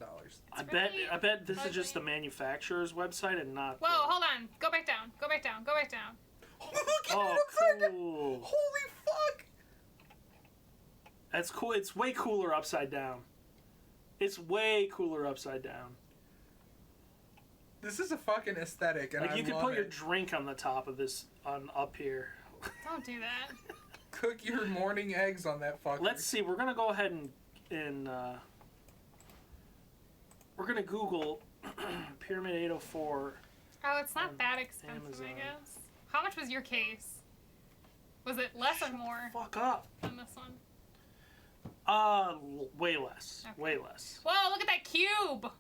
I
really
bet this is
ugly.
just the manufacturer's website and not.
Whoa, hold on. Go back down. Go back down. Go back down.
Oh, look at
Oh,
it upside down.
cool.
Holy fuck!
That's cool. It's way cooler upside down. It's way cooler upside down.
This is a fucking aesthetic, and
Like
I
you could
love
put your
it.
drink on the top of this on up here.
Don't do that.
Cook your morning eggs on that fucker.
Let's see. We're gonna go ahead and we're gonna Google Pyramid 804.
Oh, it's not that expensive,
Amazon.
I guess. How much was your case? Was it less or more
Fuck up.
than this one?
Way less.
Okay.
Way less.
Whoa, look at that cube!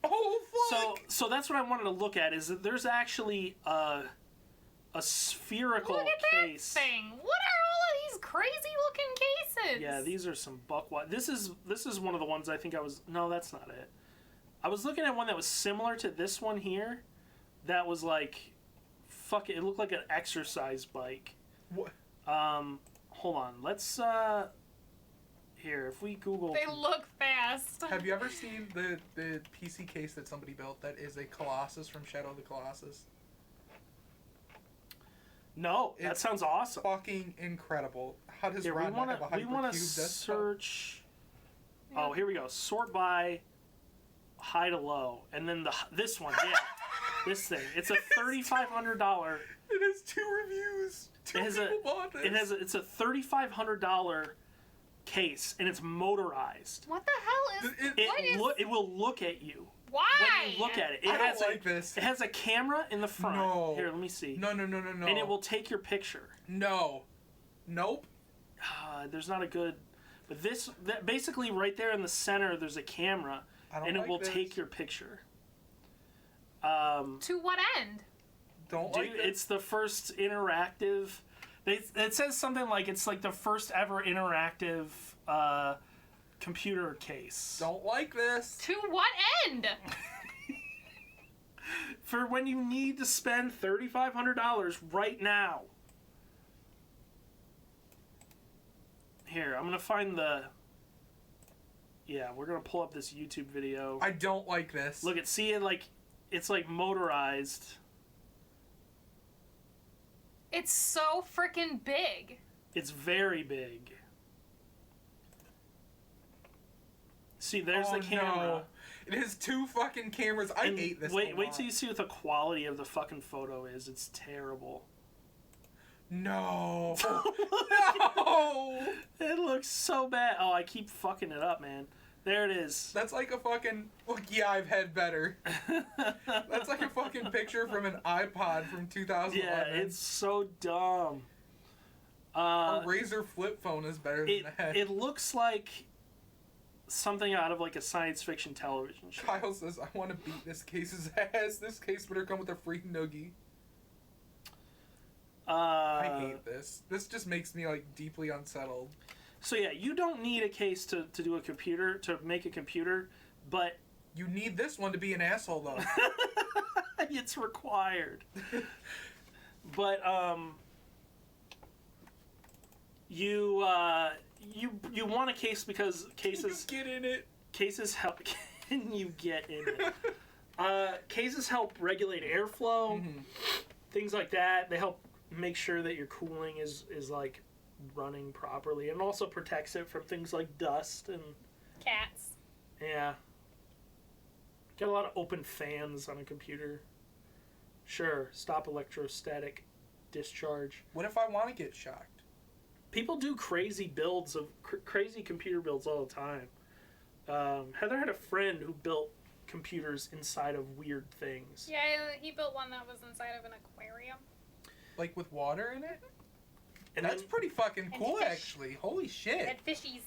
Oh fuck!
So that's what I wanted to look at. Is that there's actually a spherical
Look at
case.
that thing! What are all of these crazy looking cases?
Yeah, these are some buck. This is one of the ones I think I was. No, that's not it. I was looking at one that was similar to this one here. That was like, fuck it. It looked like an exercise bike.
What?
Hold on. Let's here. If we Google.
They look fast.
Have you ever seen the PC case that somebody built that is a Colossus from Shadow of the Colossus?
No, that
It's
sounds awesome.
Fucking incredible. How does
Here, we
Ron not have a
want
hypercube
to
desktop?
search.
Yeah.
Oh, here we go. Sort by high to low, and then this one, yeah, this thing. It's a $3,500.
It has 2 reviews. 2
It has
people bought this.
it's a $3,500 case, and it's motorized.
What the hell is...
It will look at you
Why?
when you look at it.
I don't like this.
It has a camera in the front.
No.
Here, let me see.
No.
And it will take your picture.
No. Nope.
There's not a good. But that basically right there in the center, there's a camera,
I don't
and it
like
will
this.
take your picture.
To what end?
Don't
Dude,
like this.
it's the first interactive. It says something like it's like the first ever interactive computer case.
Don't like this.
To what end?
For when you need to spend $3,500 right now. Here, I'm gonna find the. Yeah, we're gonna pull up this YouTube video.
I don't like this.
Look, see it like it's like motorized.
It's so freaking big.
It's very big. See, there's
Oh,
the camera.
no. It has 2 fucking cameras. I
And
hate this.
Wait,
a
wait
lot.
till you see what the quality of the fucking photo is. It's terrible.
No. No.
It looks so bad. Oh, I keep fucking it up, man. There it is.
That's like a fucking. Look, yeah, I've had better. That's like a fucking picture from an iPod from 2011.
Yeah, it's so dumb.
A Razer flip phone is better than that.
It looks like something out of like a science fiction television show.
Kyle says, I want to beat this case's ass. This case better come with a free noogie. I hate this. This just makes me like deeply unsettled.
So yeah, you don't need a case to do a computer, to make a computer, but
You need this one to be an asshole though.
it's required. But you want a case because cases
Get in it.
cases help. Can you get in it? Cases help regulate airflow,
Mhm.
things like that. They help make sure that your cooling is like running properly, and also protects it from things like dust and
Cats.
yeah. Got a lot of open fans on a computer. Sure, stop electrostatic discharge.
What if I want to get shocked?
People do crazy builds of crazy computer builds all the time. Heather had a friend who built computers inside of weird things.
Yeah, he built one that was inside of an aquarium.
Like with water in it?
And
That's
then
pretty fucking
And
cool,
fish.
actually. Holy
It
shit.
had fishies.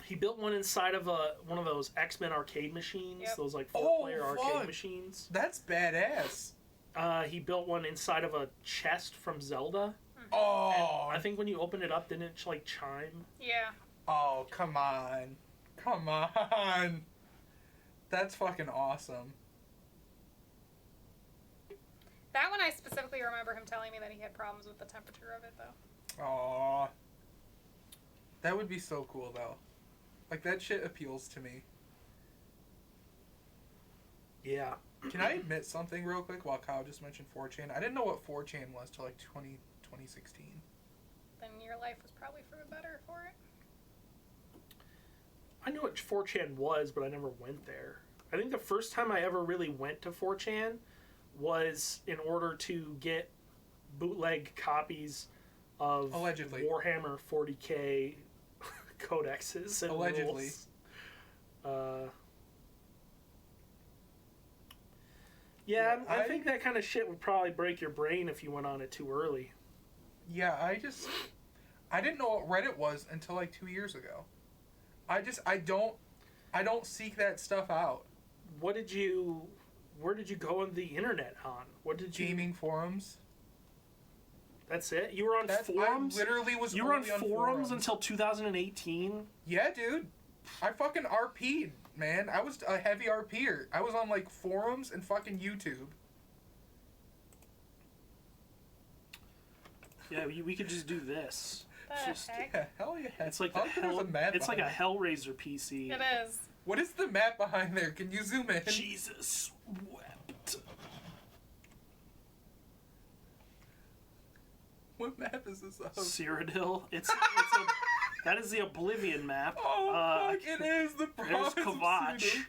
he built one inside of one of those X-Men arcade machines,
Yep.
those like
Oh,
4-player arcade
fuck.
machines.
That's badass.
He built one inside of a chest from Zelda.
Oh,
I think when you open it up, didn't it like chime?
Yeah.
oh, come on. Come on. That's fucking awesome.
That one I specifically remember him telling me that he had problems with the temperature of it, though.
Aw. That would be so cool, though. Like, that shit appeals to me.
Yeah.
Can I admit something real quick while Kyle just mentioned 4chan? I didn't know what 4chan was till like 2016.
Then your life was probably for the better for it.
I knew what 4chan was, but I never went there. I think the first time I ever really went to 4chan was in order to get bootleg copies of
Allegedly.
Warhammer 40k codexes and
Allegedly.
rules. Yeah,
Yeah,
I think that kind of shit would probably break your brain if you went on it too early.
Yeah, I didn't know what Reddit was until like 2 years ago. I don't seek that stuff out.
Where did you go on the internet on? What did you?
Gaming forums.
That's it. You were on forums.
I literally was.
You were on
only
forums until 2018.
Yeah, dude. I fucking RP'd, man. I was a heavy RPer. I was on like forums and fucking YouTube.
Yeah, we could just do this.
The
Just-
heck?
Yeah, hell yeah.
It's like
I like that there's a map
It's like a
behind
Hellraiser PC.
It is.
What is the map behind there? Can you zoom in?
Jesus wept.
What map is this of?
Cyrodiil. That is the Oblivion map.
Oh, fuck, it is the
There's
province of
Kvatch.
Cyrodiil.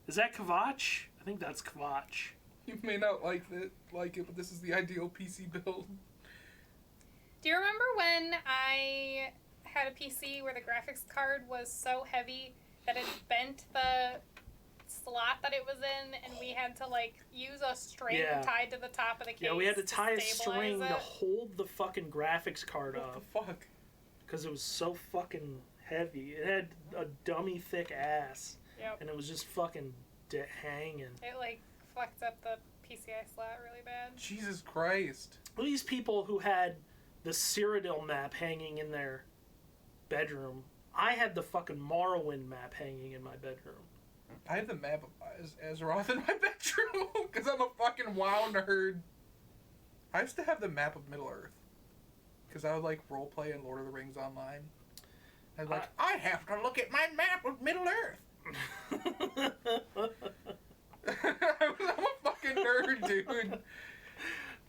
Is that Kvatch? I think that's Kvatch.
You may not like it, but this is the ideal PC build.
Do you remember when I had a PC where the graphics card was so heavy that it bent the slot that it was in, and we had to like use a string
Yeah.
tied to the top of the case?
Yeah, we had to tie a
stabilize
string
it?
to hold the fucking graphics card
What
up
the fuck?
because it was so fucking heavy. It had a dummy thick ass,
Yep.
and it was just fucking hanging.
It like fucked up the PCI slot really bad.
Jesus Christ.
These people who had the Cyrodiil map hanging in their bedroom. I had the fucking Morrowind map hanging in my bedroom.
I have the map of Azeroth in my bedroom because I'm a fucking WoW nerd. I used to have the map of Middle Earth because I would like roleplay in Lord of the Rings online. I'd like, I have to look at my map of Middle Earth. I'm a fucking nerd, dude.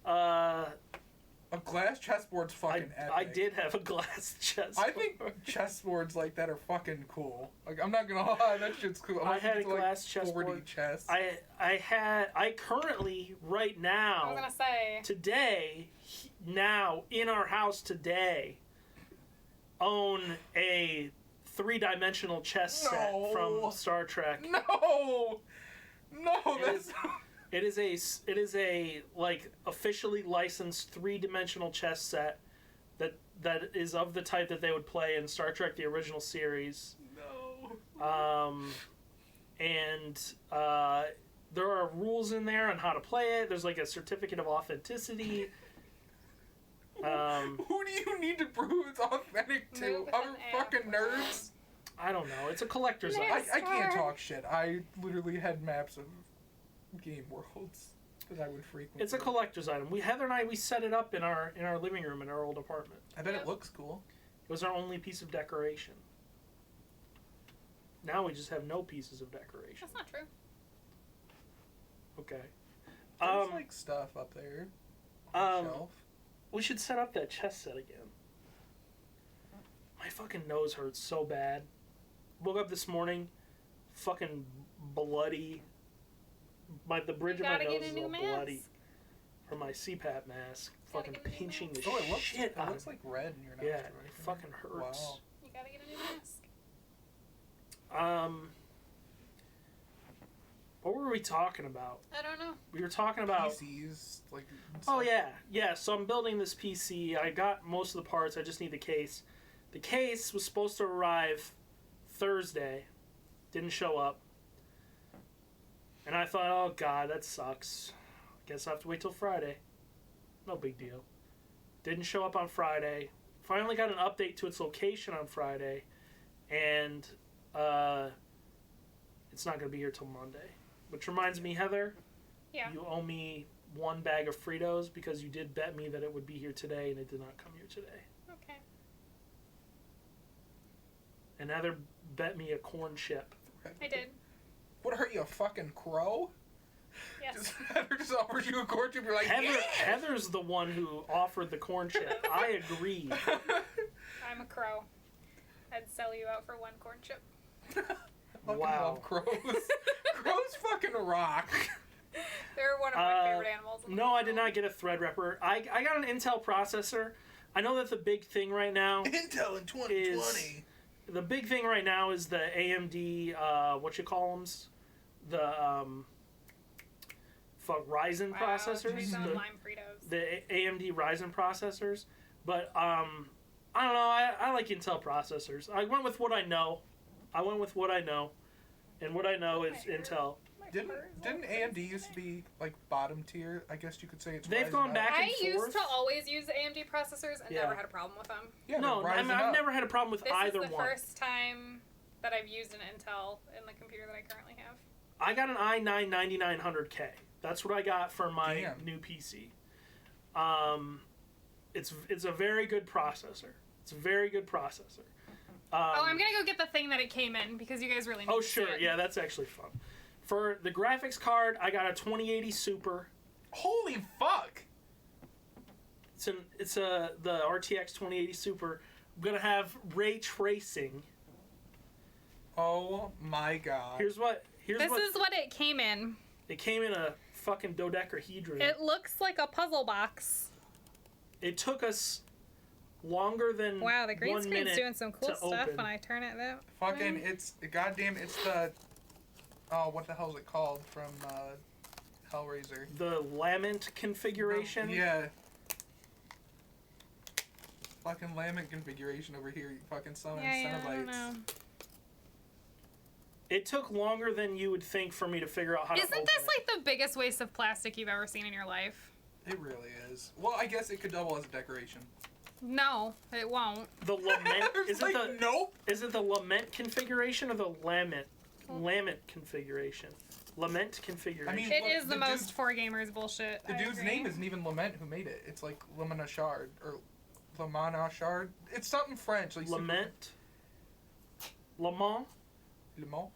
A glass chessboard's fucking epic.
I did have a glass chessboard.
I think chessboards like that are fucking cool. Like, I'm not gonna lie, that shit's cool.
I had a glass chessboard.
4D chess.
I currently, right now,
I was gonna say.
today, now, in our house today, own a 3-dimensional chess set from Star Trek.
No, that's.
It is a like officially licensed 3-dimensional chess set that is of the type that they would play in Star Trek: The Original Series.
No.
And there are rules in there on how to play it. There's like a certificate of authenticity.
Who do you need to prove it's authentic to?
Move
Other
an
fucking nerds?
I don't know. It's a collector's
Nice.
item.
I can't talk shit. I literally had maps of game worlds that I would frequently.
It's a collector's item. Heather and I set it up in our living room in our old apartment.
I bet
Yep.
it looks cool.
It was our only piece of decoration. Now we just have no pieces of decoration.
That's not true.
Okay.
There's like stuff up there on the shelf.
We should set up that chess set again. My fucking nose hurts so bad. Woke up this morning, fucking bloody. The bridge of my
Gotta
nose
get
is
a new
all bloody
mask.
from my CPAP mask.
Gotta
Fucking
get a new
pinching the
mask.
Oh, it looks
shit out of me.
like red in your nostril.
Yeah,
right?
it fucking hurts.
Wow.
You gotta get a new mask.
What were we talking about?
I don't know.
We were talking about.
PCs, like.
Oh yeah. So I'm building this PC. I got most of the parts. I just need the case. The case was supposed to arrive Thursday. Didn't show up. And I thought, oh god, that sucks. Guess I'll have to wait till Friday. No big deal. Didn't show up on Friday. Finally got an update to its location on Friday. And it's not going to be here till Monday. Which reminds me, Heather,
Yeah.
you owe me 1 bag of Fritos because you did bet me that it would be here today and it did not come here today.
Okay.
And Heather bet me a corn chip.
I did.
What are you, a fucking crow?
Yes.
Heather just offers you a corn chip. You're like,
Heather's the one who offered the corn chip. I agreed.
I'm a crow. I'd sell you out for 1 corn chip.
Fucking
Wow.
love crows. Crows fucking rock.
They're one of my favorite animals. in the
No, I
world.
did not get a Threadripper. I got an Intel processor. I know that the big thing right now
Intel in 2020.
is the AMD whatchamacallums, the Ryzen
Wow,
processors,
trees on
the,
lime Fritos.
the AMD Ryzen processors. But I don't know. I like Intel processors. I went with what I know. And what I know is Intel.
My
Didn't
fur is all
AMD
crazy
used to
today.
be like bottom tier? I guess you could say it's.
They've
rising
gone
up.
back and
I used
forth.
to always use AMD processors and
Yeah.
never had a problem with them.
Yeah,
No,
they're
I
rising
mean, I've
up.
never had a problem with
This
either
is the
one.
first time that I've used an Intel in the computer that I currently have.
I got an i9-9900K. That's what I got for my
Damn.
new PC. It's a very good processor. It's a very good processor.
I'm gonna go get the thing that it came in because you guys really need
Oh
to see
sure,
it.
yeah, that's actually fun. For the graphics card, I got a 2080 Super.
Holy fuck!
It's the RTX 2080 Super. I'm gonna have ray tracing.
Oh my god.
Here's what
This is what it came in.
it came in a fucking dodecahedron.
It looks like a puzzle box.
It took us longer than
Wow, the green
1
screen's
minute
doing some cool
to
stuff
open.
when I turn it that.
Fucking,
way.
it's goddamn. It's the. Oh, what the hell is it called from Hellraiser?
The Lament configuration.
Yeah. Fucking Lament configuration over here. You fucking summon
Yeah, I don't
Cenobites.
know.
It took longer than you would think for me to figure out how to
Isn't
open
this
it.
like the biggest waste of plastic you've ever seen in your life?
It really is. Well, I guess it could double as a decoration.
No, it won't.
The lament is
like,
it the
nope.
is it the lament configuration or the lament configuration? Lament configuration.
I mean,
It
look,
is the
the
most
dude-
for gamers bullshit.
The
I
dude's
agree.
name isn't even Lament who made it. It's like Lemonachard or Lemonachard. It's something French. Like
lament. Lamont.
Le Mans?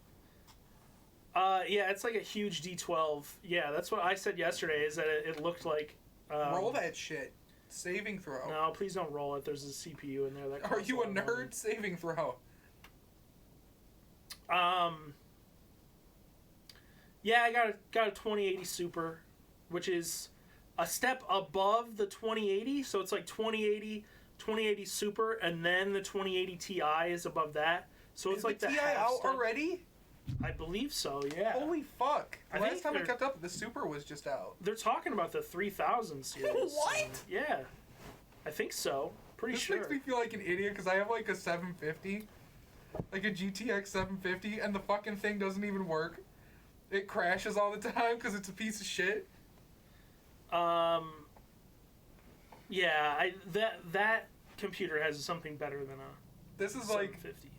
Yeah, it's like a huge D12. Yeah, that's what I said yesterday. Is that it looked like.
Roll that shit. Saving throw.
No, please don't roll it. There's a CPU in there. That
Are
costs
you a
lot of money.
nerd? Saving throw.
Yeah, I got a 2080 Super, which is a step above the 2080. So it's like 2080 Super, and then the 2080 Ti is above that. So it's
Is
like
the
the
TI
half
out
step.
I
I believe so. Yeah.
Holy fuck!
I
Last
think
time I
they're-
kept up, the Super was just out.
They're talking about the 3000 series.
What?
Yeah, I think so. Pretty
This
sure.
makes me feel like an idiot because I have like a 750, like a GTX 750, and the fucking thing doesn't even work. It crashes all the time because it's a piece of shit.
Yeah, that computer has something better than a
This is like
750.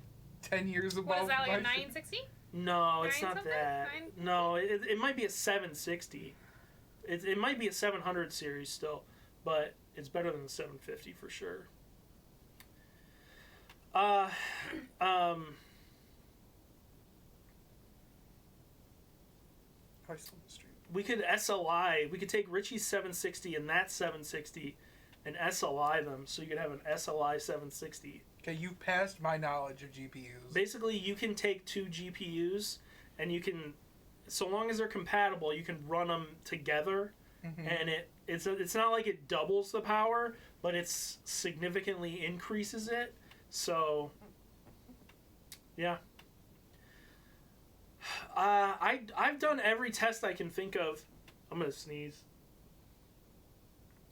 10 years above.
What is that, like a
my shit.
960?
No, it's
Nine
not
something?
that.
Nine
No, it might be a 760. It might be a 700 series still, but it's better than the 750 for sure.
I still the street.
We could SLI. We could take Richie's 760 and that 760 and SLI them, so you could have an SLI 760.
Okay, you passed my knowledge of GPUs.
Basically, you can take two GPUs and you can, so long as they're compatible, you can run them together, and it's not like it doubles the power, but it's significantly increases it. So, yeah. I've done every test I can think of. I'm gonna sneeze.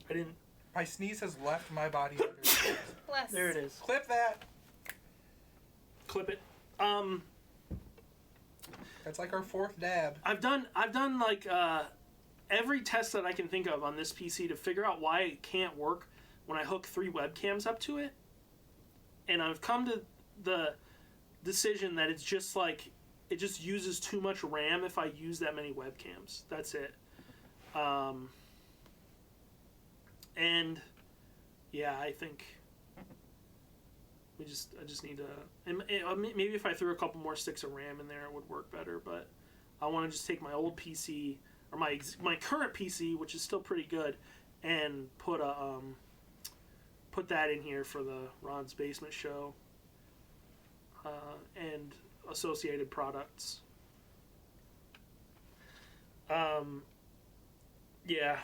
I didn't.
My sneeze has left my body.
Less.
There it is.
Clip that.
Clip it.
That's like our fourth dab.
I've done like every test that I can think of on this PC to figure out why it can't work when I hook 3 webcams up to it, and I've come to the decision that it's just like it just uses too much RAM if I use that many webcams. That's it. And yeah, I think I just need to, and maybe if I threw a couple more sticks of RAM in there, it would work better. But I want to just take my old PC or my current PC, which is still pretty good, and put that in here for the Ron's Basement Show and associated products. Yeah,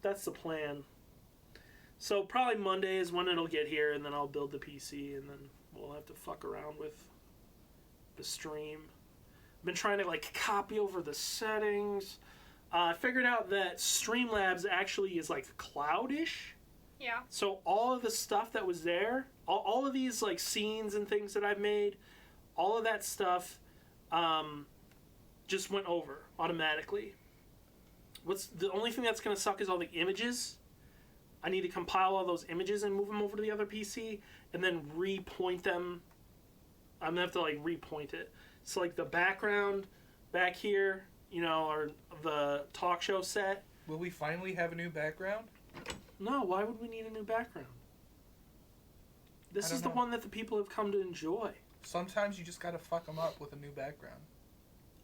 that's the plan. So probably Monday is when it'll get here, and then I'll build the PC, and then we'll have to fuck around with the stream. I've been trying to like copy over the settings. I figured out that Streamlabs actually is like cloudish.
Yeah.
So all of the stuff that was there, all of these like scenes and things that I've made, all of that stuff just went over automatically. What's the only thing that's going to suck is all the images. I need to compile all those images and move them over to the other PC and then repoint them. I'm going to have to like repoint it. So like the background back here, you know, or the talk show set.
Will we finally have a new background?
No, why would we need a new background? This
I don't
is the
know.
one that the people have come to enjoy.
Sometimes you just gotta fuck them up with a new background.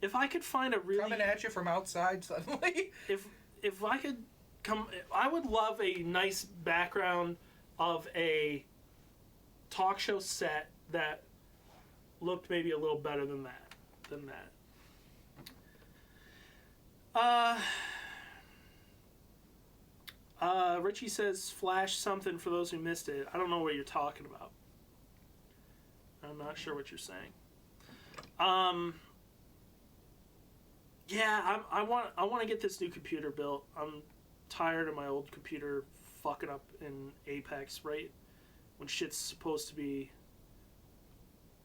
If I could find a really
Coming at you from outside suddenly.
if I could come, I would love a nice background of a talk show set that looked maybe a little better than that. Richie says flash something for those who missed it. I don't know what you're talking about. I'm not sure what you're saying. Yeah, I want to get this new computer built. I'm tired of my old computer fucking up in Apex, right? When shit's supposed to be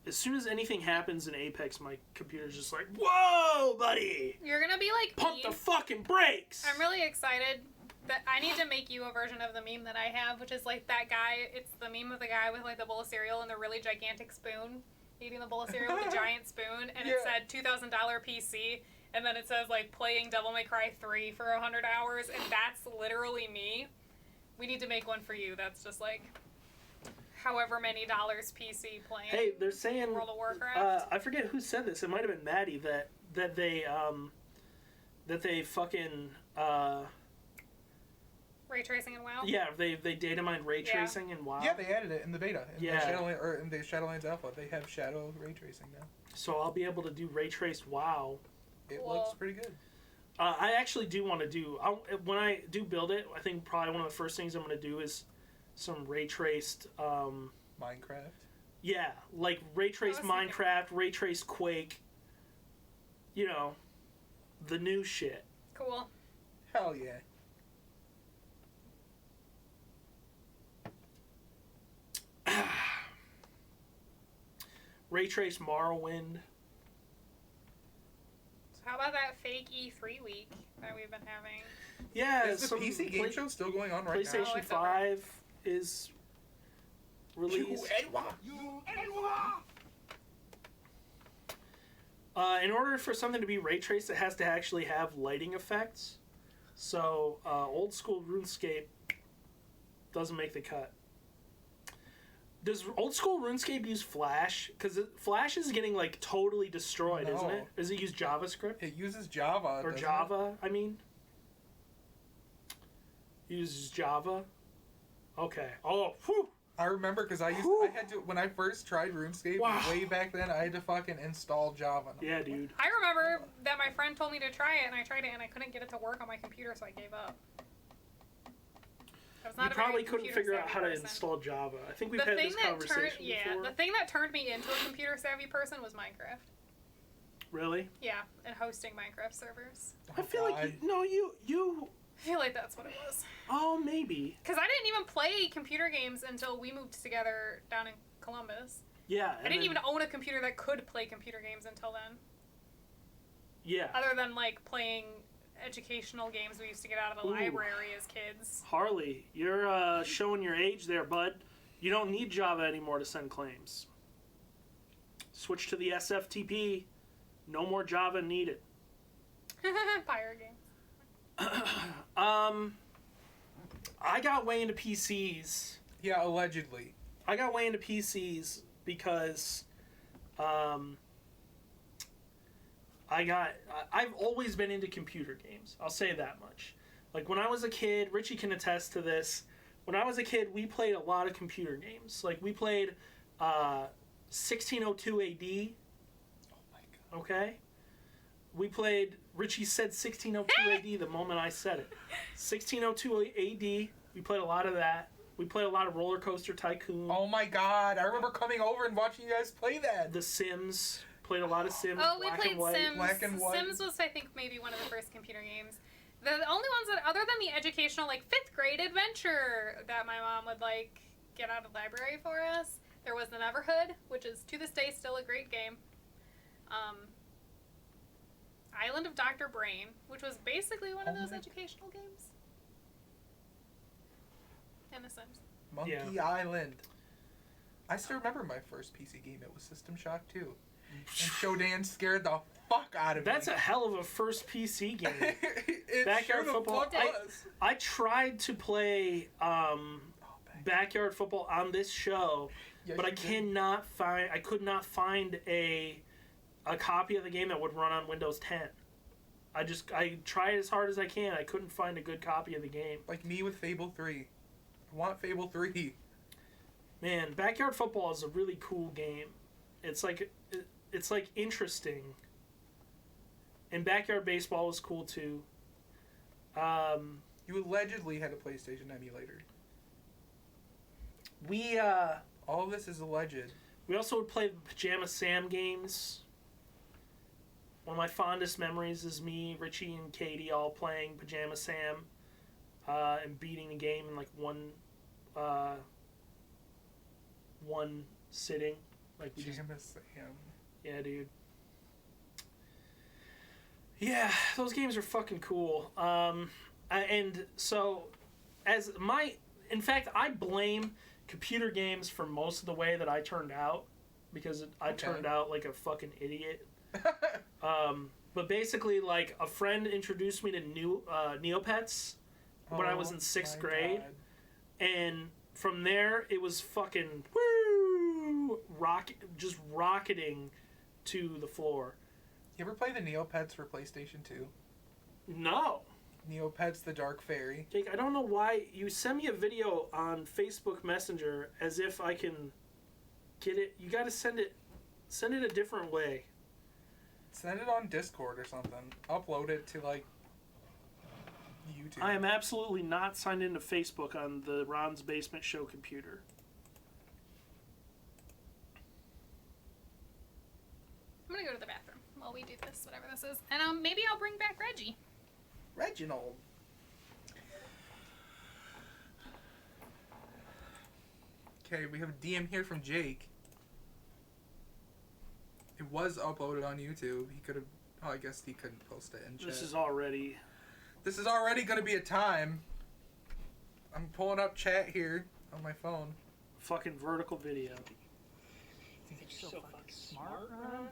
as soon as anything happens in Apex, my computer's just like, whoa, buddy!
You're gonna be like
Pump
me.
the fucking brakes!
I'm really excited that I need to make you a version of the meme that I have, which is like that guy. It's the meme of the guy with like the bowl of cereal and the really gigantic spoon, eating the bowl of cereal with a giant spoon, and it said $2,000 PC, and then it says like playing Devil May Cry 3 for 100 hours, and that's literally me. We need to make one for you. That's just like however many dollars PC playing.
Hey, they're saying
World of Warcraft.
I forget who said this. It might have been Maddie that they fucking
Ray tracing and WoW.
yeah they data mined ray tracing and WoW.
Yeah, they added it in the beta. In
Yeah.
in the Shadowlands Alpha, they have shadow ray tracing now.
So I'll be able to do ray traced WoW.
It
Cool.
looks pretty good.
I actually do want to do. When I do build it, I think probably one of the first things I'm going to do is some ray traced.
Minecraft.
Yeah, like ray traced
I was thinking-
Minecraft, ray traced Quake. You know, the new shit.
Cool.
Hell yeah.
Ray traced Morrowind.
So how about that fake E3 week that we've been having?
Yeah,
Is the
some
PC game show still going on right now?
PlayStation
it's over.
5 is released. In order for something to be ray traced, it has to actually have lighting effects. So, old school RuneScape doesn't make the cut. Does old school RuneScape use Flash? Because Flash is getting like totally destroyed, isn't
No.
it? Does it use JavaScript
It uses Java.
or
doesn't
Java? I mean, uses Java. Okay. Oh, whew.
I remember because I had to when I first tried RuneScape
Wow.
way back then. I had to fucking install Java.
Yeah, dude.
I remember that my friend told me to try it, and I tried it, and I couldn't get it to work on my computer, so I gave up. I was
You
not a
probably
very
couldn't figure out
computer-savvy
how to
person.
install Java. I think we've
The
had
thing
this
that
conversation before.
the thing that turned me into a computer savvy person was Minecraft.
Really?
Yeah, and hosting Minecraft servers.
I feel like you.
I feel like that's what it was.
Oh, maybe.
Because I didn't even play computer games until we moved together down in Columbus.
Yeah.
I didn't even own a computer that could play computer games until then.
Yeah.
Other than like playing educational games we used to get out of the
Ooh.
library as kids.
Harley, you're showing your age there, bud. You don't need Java anymore to send claims. Switch to the SFTP. No more Java needed.
Pirate games.
I got way into PCs.
Yeah, allegedly.
I got way into PCs because I've always been into computer games. I'll say that much. Like when I was a kid, Richie can attest to this. When I was a kid, we played a lot of computer games. Like we played 1602 AD.
Oh my god.
Okay? We played, Richie said 1602 AD the moment I said it. 1602 AD, we played a lot of that. We played a lot of Roller Coaster Tycoon.
Oh my god. I remember coming over and watching you guys play that.
The Sims. Played a lot of Sims.
Oh, we
black
played
and white.
Sims.
Black and white.
Sims was, I think, maybe one of the first computer games. The only ones that, other than the educational, like, 5th grade adventure that my mom would, like, get out of the library for us, there was The Neverhood, which is, to this day, still a great game. Island of Dr. Brain, which was basically one of those educational games. And The Sims.
Monkey Island. I still remember my first PC game. It was System Shock 2. And Shodan scared the fuck out of
That's
me.
a hell of a first PC game.
It
Backyard
sure the
football.
fuck was.
I tried to play backyard football on this show,
Yes,
but I
you did.
could not find a copy of the game that would run on Windows 10. I tried as hard as I can. I couldn't find a good copy of the game.
Like me with Fable 3. I want Fable 3.
Man, backyard football is a really cool game. It's like interesting. And backyard baseball was cool too.
You allegedly had a PlayStation emulator.
We
All of this is alleged.
we also would play Pajama Sam games. One of my fondest memories is me, Richie, and Katie all playing Pajama Sam and beating the game in like one sitting. Like we just,
Jam is Sam.
yeah, dude. Yeah, those games are fucking cool. And so, in fact, I blame computer games for most of the way that I turned out, because I turned out like a fucking idiot. But basically, like, a friend introduced me to Neopets when I was in 6th grade.
God.
And from there, it was fucking just rocketing to the floor.
You ever play the Neopets for PlayStation 2?
No.
Neopets the Dark Fairy.
Jake, I don't know why you send me a video on Facebook Messenger as if I can get it. You gotta send it a different way.
Send it on Discord or something. Upload it to, like, YouTube.
I am absolutely not signed into Facebook on the Ron's Basement Show computer.
I'm gonna go to the bathroom while we do this, whatever this is. And maybe I'll bring back Reggie.
Reginald. Okay, we have a DM here from Jake. It was uploaded on YouTube. He could have... Oh, I guess he couldn't post it in chat.
This is already
going to be a time. I'm pulling up chat here on my phone.
fucking vertical video.
Think you're so fucking smart, Ron?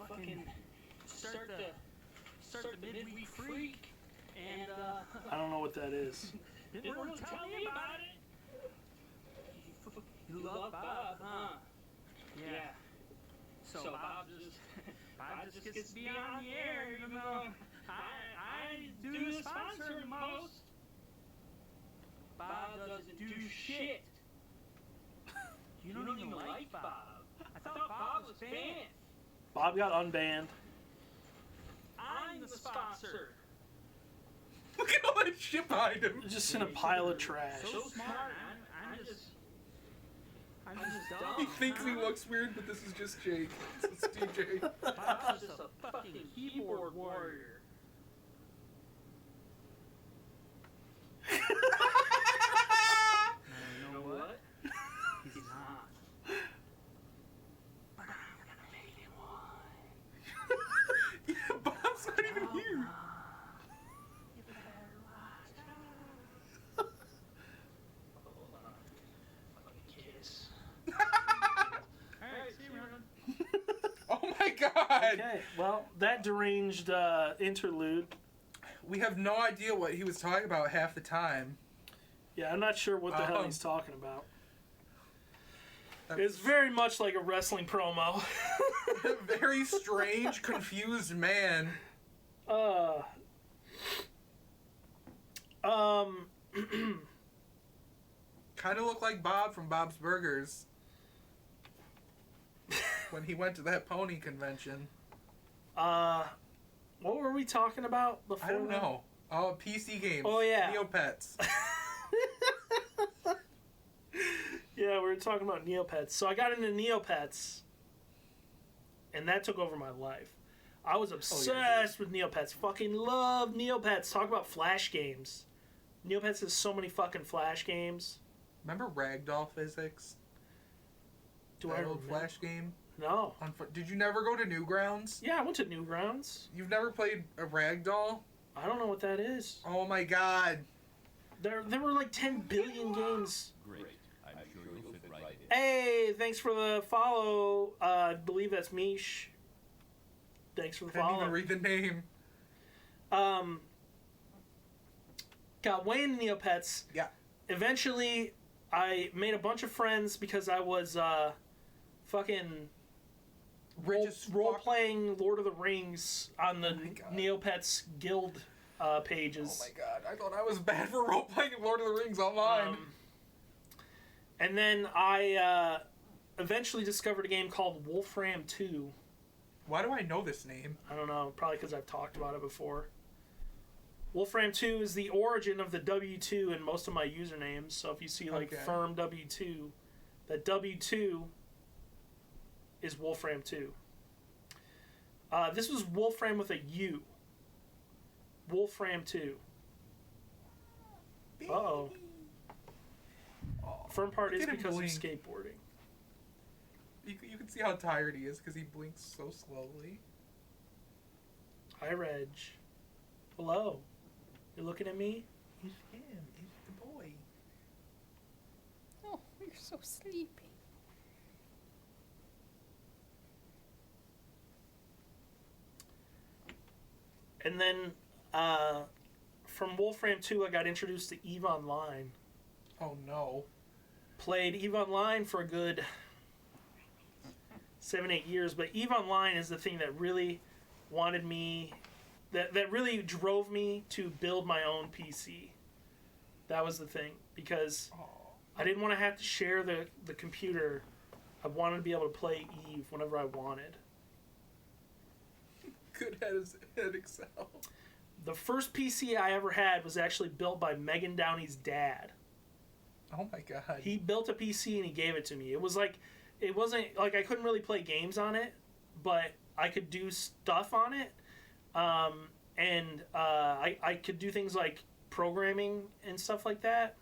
Fucking start the midweek freak, and
I don't know what that is.
didn't want to tell me about it. You love Bob, huh? Yeah. So Bob just gets to be on the air, even though I do the sponsoring most. Bob doesn't do shit. You don't even like Bob. I thought Bob was banned.
Bob got unbanned.
I'm the sponsor.
Look at all that shit behind him.
Just in a pile of trash.
So smart. I'm just dumb.
He thinks he looks weird, but this is just Jake. This is DJ.
Bob's just a fucking keyboard warrior. You know what? He's not. But I'm gonna make him one.
Yeah, Bob's not even here.
You better watch out. Hold on. Fucking kiss. Alright, see you, Ron.
Oh my god.
Okay, well, that deranged interlude.
We have no idea what he was talking about half the time.
Yeah, I'm not sure what the hell he's talking about.
That
It's very much like a wrestling promo.
a very strange, confused man. Kind of looked like Bob from Bob's Burgers when he went to that pony convention.
What were we talking about before?
I don't
that?
know. Oh, PC games.
Oh, yeah.
Neopets.
Yeah, we were talking about Neopets. So I got into Neopets, and that took over my life. I was obsessed with Neopets. Fucking love Neopets. Talk about Flash games. Neopets has so many fucking Flash games.
Remember Ragdoll Physics?
Do
That
I
old
remember?
Flash game?
No.
Did you never go to Newgrounds?
Yeah, I went to Newgrounds.
You've never played a Ragdoll?
I don't know what that is.
Oh my god.
There were like 10 billion games.
Great. I'm sure you'll fit right in.
Hey, thanks for the follow. I believe that's Mish. Thanks for the
Couldn't even
follow.
read the name.
Got way into Neopets.
Yeah.
Eventually, I made a bunch of friends because I was fucking
Rich as
role
fuck.
playing Lord of the Rings on the
Oh my God.
Neopets Guild pages.
Oh my god, I thought I was bad for role-playing Lord of the Rings online.
And then I eventually discovered a game called Wolfram 2.
Why do I know this name?
I don't know, probably because I've talked about it before. Wolfram 2 is the origin of the W2 in most of my usernames. So if you see like
Okay.
firm W2, that W2 is Wolfram 2. This was Wolfram with a U. Wolfram 2. Uh-oh. Firm part is
Look at him
because of
blink.
skateboarding.
You can see how tired he is because he blinks so slowly.
Hi, Reg. Hello. You looking at me?
He's him. He's the boy.
Oh, you're so sleepy.
And then from Wolfram 2, I got introduced to EVE Online.
Oh no.
Played EVE Online for a good 7-8 years, but EVE Online is the thing that really wanted me, that really drove me to build my own PC. That was the thing, because I didn't want to have to share the computer. I wanted to be able to play EVE whenever I wanted.
Good at Excel.
The first PC I ever had was actually built by Megan Downey's dad.
Oh my god.
He built a PC and he gave it to me. It wasn't like I couldn't really play games on it, but I could do stuff on it. I could do things like programming and stuff like that.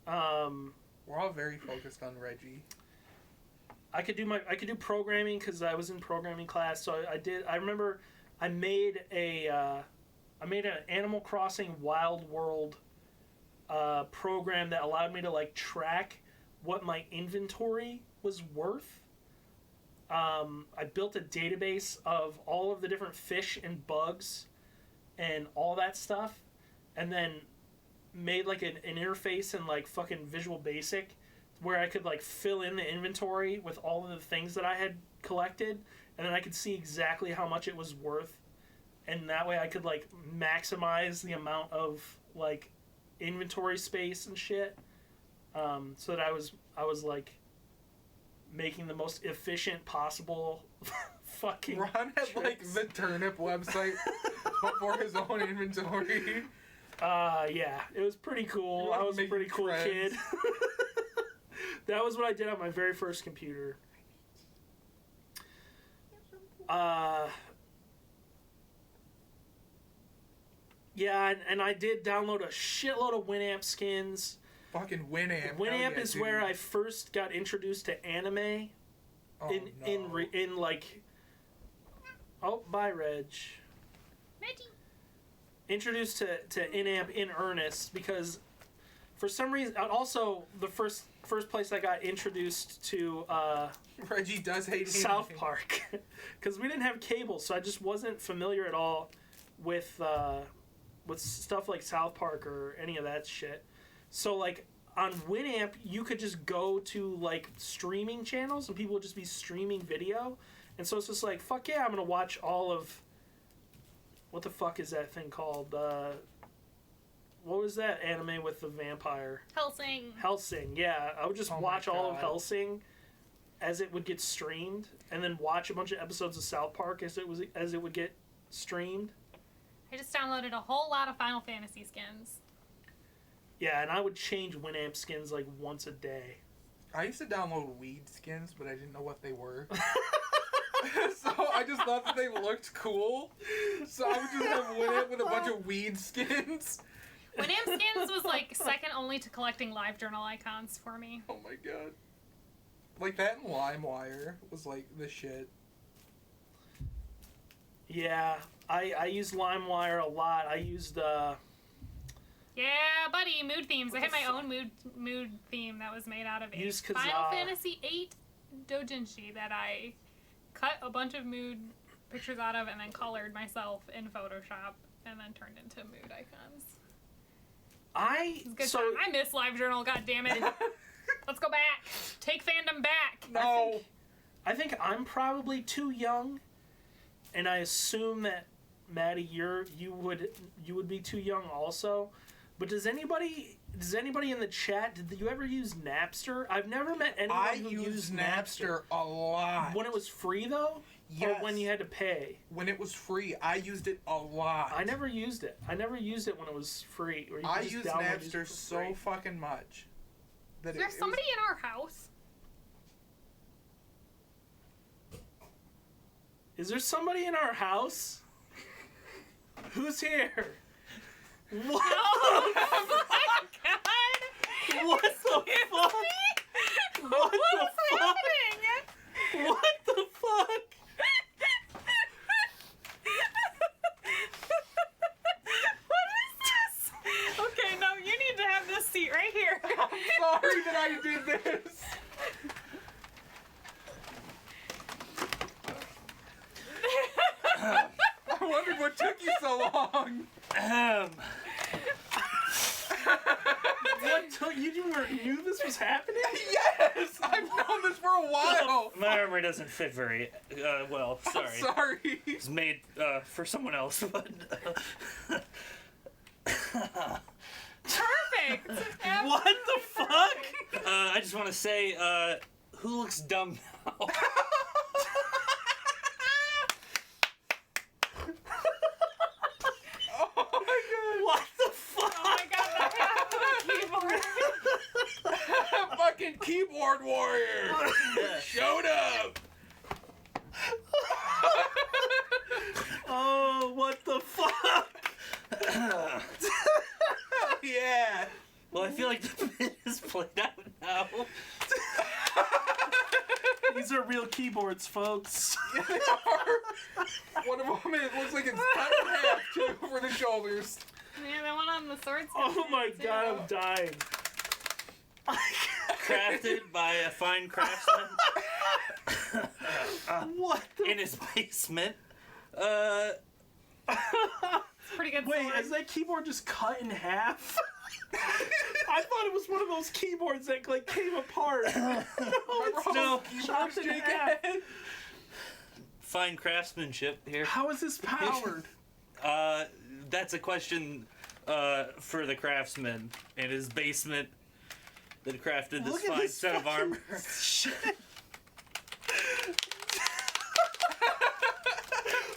We're all very focused on Reggie.
I could do programming because I was in programming class. So I remember I made an Animal Crossing Wild World program that allowed me to like track what my inventory was worth. I built a database of all of the different fish and bugs and all that stuff, and then made like an interface in like fucking Visual Basic where I could like fill in the inventory with all of the things that I had collected, and then I could see exactly how much it was worth, and that way I could like maximize the amount of like inventory space and shit, so that I was like making the most efficient possible fucking
Ron had like
tricks.
the Turnip website but for his own inventory.
Yeah, it was pretty cool.
You
I
wanna
was a
make
pretty cool
friends.
kid. That was what I did on my very first computer. Yeah, and I did download a shitload of Winamp skins.
Fucking Winamp.
Winamp
Hell yeah,
is
dude.
where I first got introduced to anime.
Oh, no.
In like. Oh, bye, Reg.
Reggie.
Introduced to Inamp in earnest because, for some reason, also the first place I got introduced to
Reggie does hate
South
anime.
Park, because we didn't have cable, so I just wasn't familiar at all with stuff like South Park or any of that shit. So like on Winamp, you could just go to like streaming channels and people would just be streaming video, and so it's just like, fuck yeah, I'm gonna watch all of. What the fuck is that thing called? What was that anime with the vampire?
Hellsing.
Hellsing, yeah. I would just
Oh my
watch all of
God.
Hellsing as it would get streamed, and then watch a bunch of episodes of South Park as it would get streamed.
I just downloaded a whole lot of Final Fantasy skins.
Yeah, and I would change Winamp skins like once a day.
I used to download weed skins, but I didn't know what they were. So I just thought that they looked cool. So I would just have Winamp with a bunch of weed skins.
Winamp skins was like second only to collecting LiveJournal icons for me.
Oh my god. Like that and LimeWire was like the shit.
Yeah, I used LimeWire a lot. I used
Yeah, buddy, mood themes. I
What
had
the
my
fuck?
own mood theme that was made out of a
Use Kazaa.
Final Fantasy VIII doujinshi that I cut a bunch of mood pictures out of and then colored myself in Photoshop and then turned into mood icons. It was a good
so
time. I miss LiveJournal, goddammit. Let's go back. Take fandom back.
No.
I think I'm probably too young, and I assume that Maddie, you would be too young also. But does anybody in the chat, did you ever use Napster? I've never met anyone
I
who
used Napster a lot.
When it was free though,
Yes.
or when you had to pay.
When it was free, I used it a lot.
I never used it. I never used it when it was free. Or you
I
could just
used
download
Napster
music for
so
free.
fucking much. That
Is there somebody in our house?
Is there somebody in our house? Who's here? What?
Oh my god!
What the fuck? What the fuck?
happening?
What the fuck?
What is this? Okay, no, you need to have this seat right here.
Sorry that I did this. I wondered what took you so long.
What took you knew this was happening?
Yes, I've known this for a while.
My armor doesn't fit very well. Sorry.
I'm sorry.
It's made for someone else, but
Perfect.
What the fuck?
I just want to say, who looks dumb now?
Oh my
What the fuck?
Oh my god, that happened on the keyboard.
god. Fucking keyboard warrior showed up.
Oh, what the fuck?
Yeah.
Well, I feel like the bit is played out now.
These are real keyboards, folks.
Yeah, they are. One of them, it looks like it's cut in half, too, for the shoulders.
Yeah, the one on the sword.
Oh my god, I'm dying.
Crafted by a fine craftsman
What the
in his basement.
Pretty good
Wait,
sword.
is that keyboard just cut in half? I thought it was one of those keyboards that like came apart.
Remember all
No.
those keyboards
Chopped in
Jake
half.
had?
Fine craftsmanship here.
How is this powered?
That's a question for the craftsman in his basement that crafted this
Look at
fine
this
set of
fucking
armor.
Shit.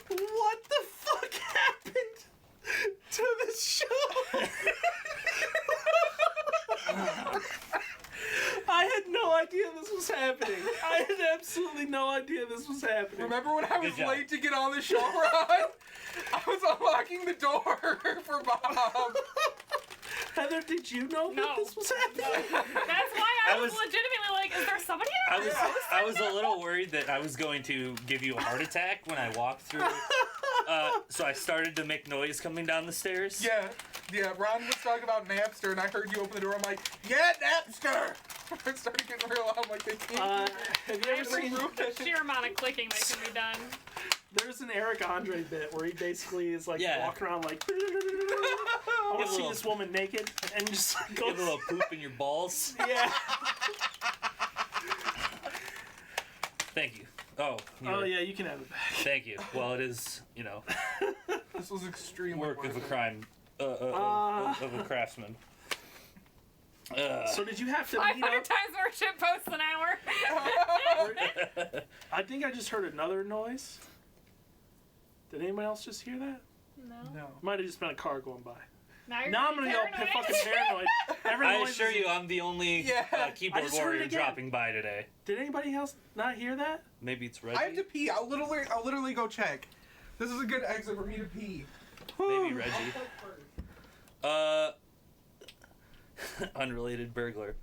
What the fuck happened to this show? I had no idea this was happening. I had absolutely no idea this was happening.
Remember when I was
Good job.
late to get on the show, Ron? I was unlocking the door for Bob.
Heather, did you know that
No.
this was happening?
That's why I
I
was
was-
legitimately like, is there somebody
I
in
was
our
I was a little worried that I was going to give you a heart attack when I walked through. So I started to make noise coming down the stairs.
Yeah, Ron was talking about Napster, and I heard you open the door. I'm like, yeah, Napster! I started getting real loud. I'm like, they can't hear
Have you ever seen?
the sheer amount of clicking that can be done.
There's an Eric Andre bit where he basically is like
Yeah.
walking around like, I want to see
little-
this woman naked, and just like,
Get a
goes,
little poop in your balls.
yeah.
Thank you. Oh.
Oh yeah, you can have it back.
Thank you. Well, it is,
This was extremely
work of a
worth it.
crime, of a craftsman.
So did you have to
500
meet up?
times more shit posts an hour.
I think I just heard another noise. Did anybody else just hear that?
No.
No.
Might have just been a car going by.
Now you're
Now I'm gonna
getting
go
paranoid.
fucking paranoid. Every
I
noise
assure
is-
you, I'm the only
Yeah.
I
keyboard
just heard it
warrior
again.
dropping by today.
Did anybody else not hear that?
Maybe it's Reggie.
I have to pee. I'll literally go check. This is a good exit for me to pee.
Maybe Reggie. Unrelated burglar.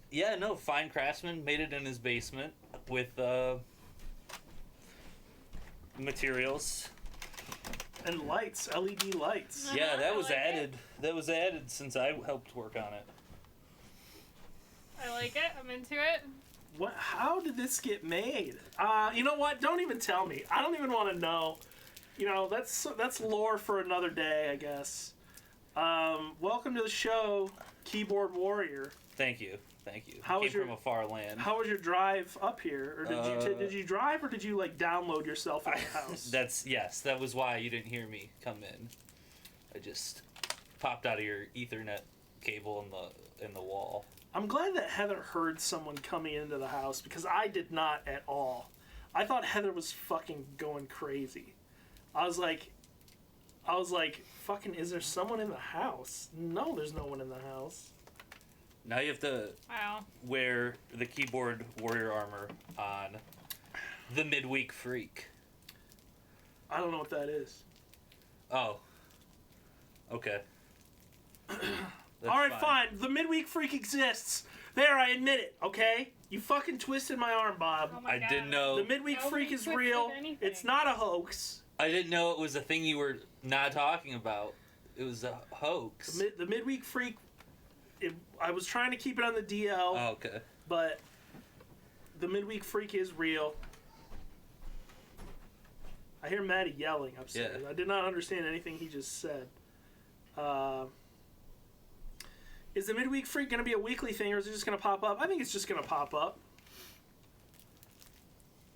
Yeah, no, fine craftsman made it in his basement with materials.
And lights, LED lights.
Yeah, that
I
was
like it.
added. That was added since I helped work on it.
I like it. I'm into it.
What? How did this get made? You know what? Don't even tell me. I don't even want to know. You know, that's lore for another day, I guess. Welcome to the show, Keyboard Warrior.
Thank you. Thank you.
How
Came
was your-
from a far land.
How was your drive up here? Or did you drive, or did you like download yourself in the house?
Yes, that was why you didn't hear me come in. I just popped out of your Ethernet cable in the wall.
I'm glad that Heather heard someone coming into the house because I did not at all. I thought Heather was fucking going crazy. I was like, fucking, is there someone in the house? No, there's no one in the house.
Now you have to
Wow.
wear the keyboard warrior armor on the midweek freak.
I don't know what that is.
Oh. Okay. That's
All right, fine. The midweek freak exists. There, I admit it. Okay, you fucking twisted my arm, Bob.
Oh my
I
God.
didn't know.
The midweek
Nobody
freak is
twisted
real.
anything.
It's not a hoax.
I didn't know it was a thing you were not talking about. It was a hoax.
The midweek freak. I was trying to keep it on the DL,
Oh, okay.
but the midweek freak is real. I hear Maddie yelling upstairs.
Yeah.
I did not understand anything he just said. Is the midweek freak going to be a weekly thing, or is it just going to pop up? I think it's just going to pop up.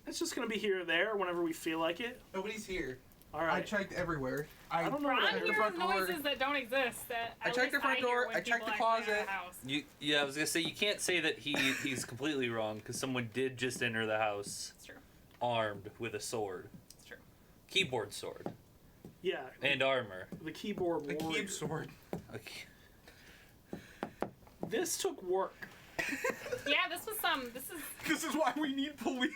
It's just going to be here or there whenever we feel like it.
Nobody's here.
All
I
right.
checked everywhere.
I don't know.
Ron
what I heard.
the front
hears
door.
noises that don't exist. That
I
at
checked the
least
front
hear
door,
when
I checked
people
the
actually enter
closet.
the house.
Yeah, I was gonna say you can't say that he's completely wrong because someone did just enter the house
It's true.
armed with a sword,
It's true.
keyboard sword,
Yeah.
and armor.
The keyboard
The
warrior.
keep sword.
Okay.
This took work.
Yeah, this was some. This is.
This is why we need police.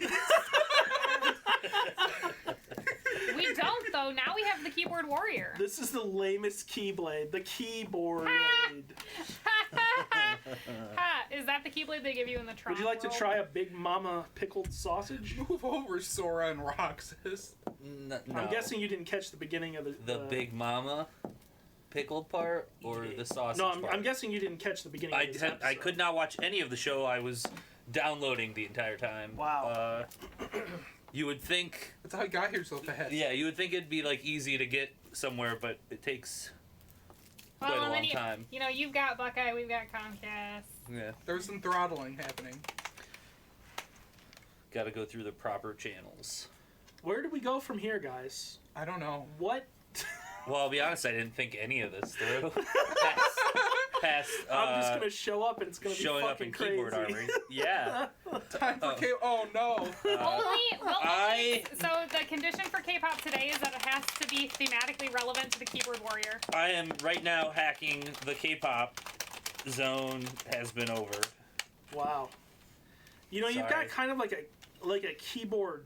We don't though. Now we have the keyboard warrior.
This is the lamest keyblade. The keyboard blade.
Ha! Is that the keyblade they give you in the Tron
Would you like to
world?
try a Big Mama pickled sausage?
Move over, Sora and Roxas.
No.
I'm guessing you didn't catch the beginning of
the Big Mama pickled part or the sausage
No,
part.
I'm guessing you didn't catch the beginning.
I
of this
had, I
episode.
could not watch any of the show. I was downloading the entire time.
Wow.
You would think,
That's how I got here so fast.
yeah, you would think it'd be like easy to get somewhere, but it takes
Well,
quite a
and then
long time.
You know, you've got Buckeye, we've got Comcast.
Yeah,
There's some throttling happening.
got to go through the proper channels.
Where do we go from here, guys?
I don't know.
What?
Well, I'll be honest, I didn't think any of this through. past
I'm just gonna show up and it's gonna be
showing up
fucking
in
crazy.
keyboard armor. Yeah.
Time for
Oh.
K. Oh no.
So the condition for K-pop today is that it has to be thematically relevant to the keyboard warrior.
I am right now hacking the K-pop zone. Has been over.
Wow. You know, you've
Sorry.
got kind of like a keyboard.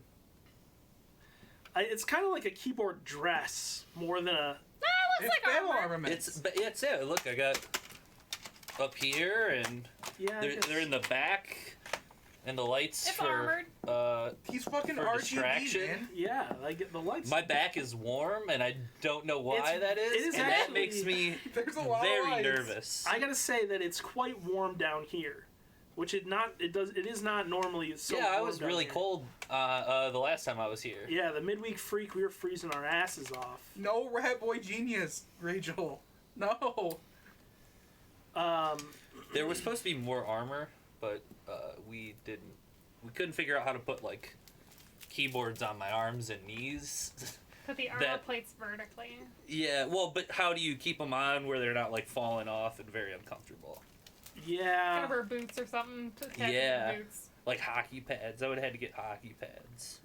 It's kind of like a keyboard dress more than a.
That
It's
looks like
battle
armor.
armaments.
But it's it. Look, I got up here, and
Yeah. I guess.
they're in the back, and the lights
It's
for
armored.
He's fucking
for
RGB,
distraction.
man.
Yeah, I get the lights.
My back is warm, and I don't know why
It's-
that is,
it is
and that
actually-
makes me
There's a lot of
very
lights.
nervous.
I gotta say that it's quite warm down here, which it is not normally so.
yeah, I
warm
was
down
really
here.
cold the last time I was here.
Yeah, the midweek freak, we were freezing our asses off.
No Rat Boy Genius, Rachel. No.
There was supposed to be more armor, but we didn't. We couldn't figure out how to put like keyboards on my arms and knees.
Put the armor
that-
plates vertically.
Yeah, well, but how do you keep them on where they're not like falling off and very uncomfortable?
Yeah.
Gotta wear boots or something to attach
Yeah.
the boots.
Like hockey pads. I would have had to get hockey pads.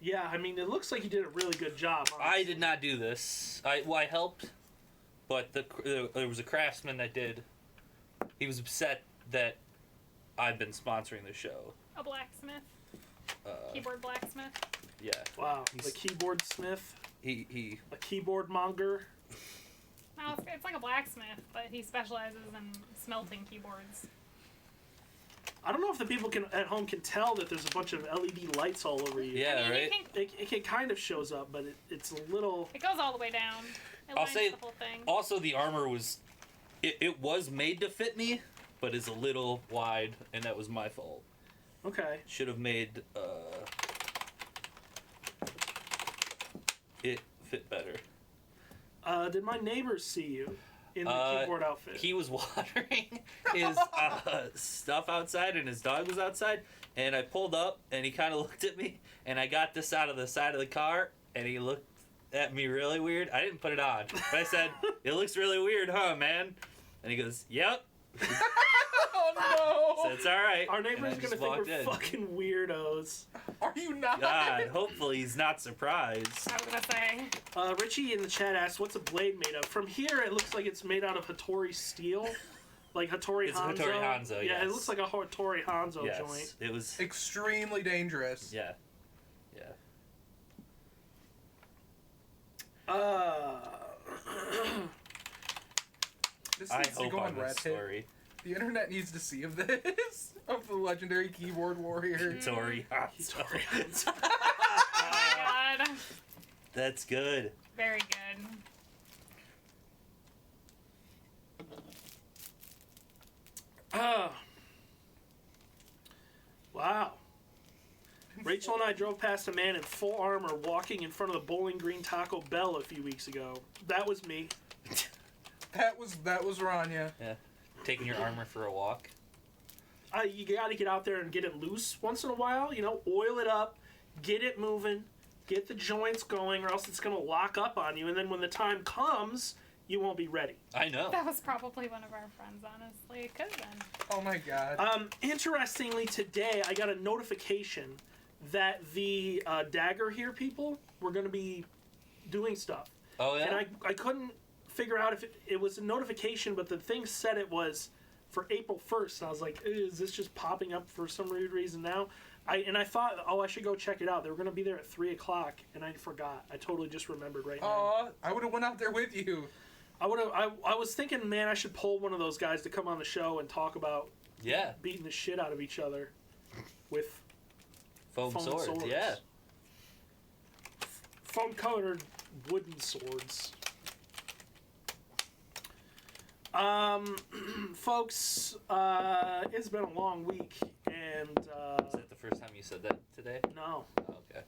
Yeah, I mean, it looks like you did a really good job.
I
honestly.
did not do this. I helped, but there was a craftsman that did. He was upset that I've been sponsoring the show.
A blacksmith. Keyboard blacksmith.
Yeah,
Wow, the
He's-
keyboard smith,
he
a keyboard monger.
No, it's like a blacksmith, but he specializes in smelting keyboards.
I don't know if the people at home can tell that there's a bunch of LED lights all over you.
yeah
I mean,
right.
It kind of shows up, but it's a little.
It goes all the way down. It
I'll
lines
say-
the whole thing.
Also, the armor was it was made to fit me, but is a little wide, and that was my fault.
Okay.
Should have made it fit better.
Did my neighbors see you in the keyboard outfit?
He was watering his stuff outside, and his dog was outside. And I pulled up, and he kind of looked at me, and I got this out of the side of the car, and he looked at me really weird. I didn't put it on, but I said, "It looks really weird, huh, man?" And he goes, "Yep."
Oh
So it's all right.
Our
And I
neighbors are
just
gonna think
walked
we're
in.
fucking weirdos.
no! Are you not?
God, hopefully he's not surprised.
I was gonna say.
Richie in the chat asked, "What's a blade made of?" From here, it looks like it's made out of Hattori steel, like Hattori
It's
Hanzo.
Hattori Hanzo,
Yeah, it
yes.
looks like a Hattori Hanzo
Yes,
joint.
it was.
Extremely dangerous.
Yeah, yeah.
This This
I
needs to
hope
go on
I'm a
Reddit.
story.
The internet needs to see of this. Of the legendary keyboard warrior.
Tori Hanzo.
Oh my god.
That's good.
Very good.
Wow. Rachel and I drove past a man in full armor walking in front of the Bowling Green Taco Bell a few weeks ago. That was me.
That was Rania.
Yeah. Taking your armor for a walk.
You gotta get out there and get it loose once in a while. You know, oil it up, get it moving, get the joints going, or else it's gonna lock up on you. And then when the time comes, you won't be ready.
I know.
That was probably one of our friends, honestly. It could have been.
Oh my god.
Interestingly, today I got a notification that the Dagger Here people were gonna be doing stuff.
Oh yeah.
And I couldn't figure out if it was a notification, but the thing said it was for April 1st. And I was like, is this just popping up for some weird reason now? I thought, I should go check it out. They were going to be there at 3 o'clock, and I forgot. I totally just remembered right now.
Aw, I would have went out there with you.
I was thinking, man, I should pull one of those guys to come on the show and talk about
Yeah.
beating the shit out of each other with
Foam swords. Yeah.
foam-colored wooden swords. Folks, it's been a long week, and
Is that the first time you said that today?
no,
Okay.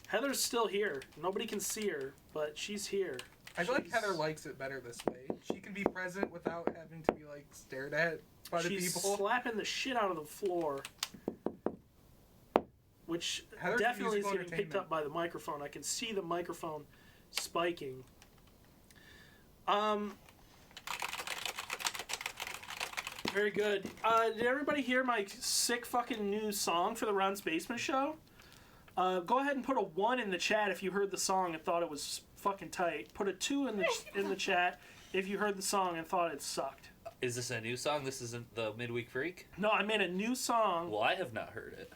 Heather's still here. Nobody can see her, but she's here.
I feel like
She's-
Heather likes it better this way. She can be present without having to be like stared at by the
She's
people.
slapping the shit out of the floor, which
Heather's
definitely is
musical
getting picked
entertainment.
up by the microphone. I can see the microphone spiking. Very good. Did everybody hear my sick fucking new song for the Ron Spaceman show? Go ahead and put a 1 in the chat if you heard the song and thought it was fucking tight. Put a 2 in the chat if you heard the song and thought it sucked.
Is this a new song? This isn't the Midweek Freak?
No, I made a new song.
Well, I have not heard it.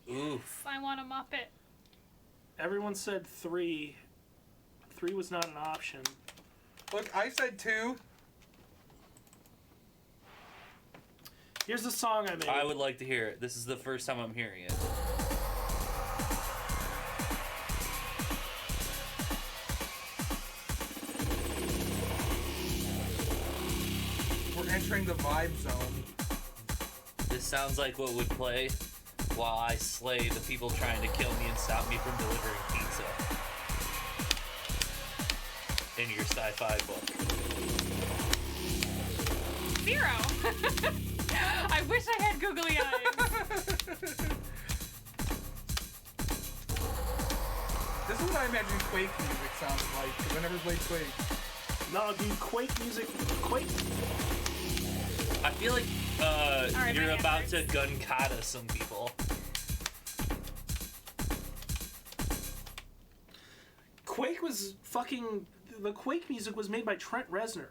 Oof.
I want a Muppet.
Everyone said 3. 3 was not an option.
Look, I said 2.
Here's the song I made.
I would like to hear it. This is the first time I'm hearing it.
We're entering the vibe zone.
This sounds like what would play while I slay the people trying to kill me and stop me from delivering pizza. In your sci-fi book.
0. I wish I had googly eyes.
This is what I imagine Quake music sounds like, because I never played Quake.
No, dude, Quake music. Quake.
I feel like
right,
you're
my
about
hand
to gun kata some people.
Quake was fucking. The Quake music was made by Trent Reznor.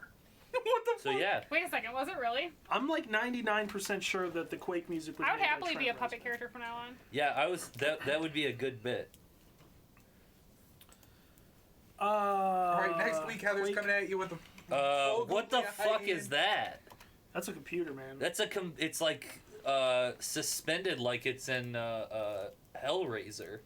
What the
So yeah.
Wait a second, was it really?
I'm like 99% sure that the Quake music was
I would
made by
happily be a
Trent
puppet
Reznor.
character from now on.
Yeah, I was that would be a good bit.
Alright, next week Heather's
Quake-
coming at you with a
What the fuck is that?
That's a computer, man.
That's it's like suspended like it's in Hellraiser.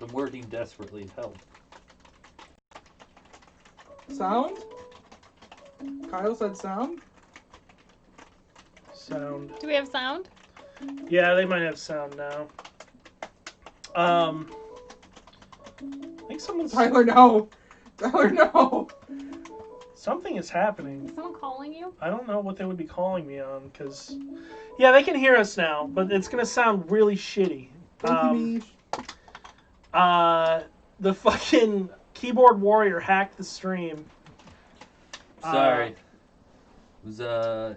I'm working desperately to help.
Sound? Kyle said sound?
Sound.
Do we have sound?
Yeah, they might have sound now. I think someone's...
Tyler, no. Tyler, no.
Something is happening.
Is someone calling you?
I don't know what they would be calling me on, because... Yeah, they can hear us now, but it's going to sound really shitty.
Thank you,
The fucking keyboard warrior hacked the stream.
Sorry. It was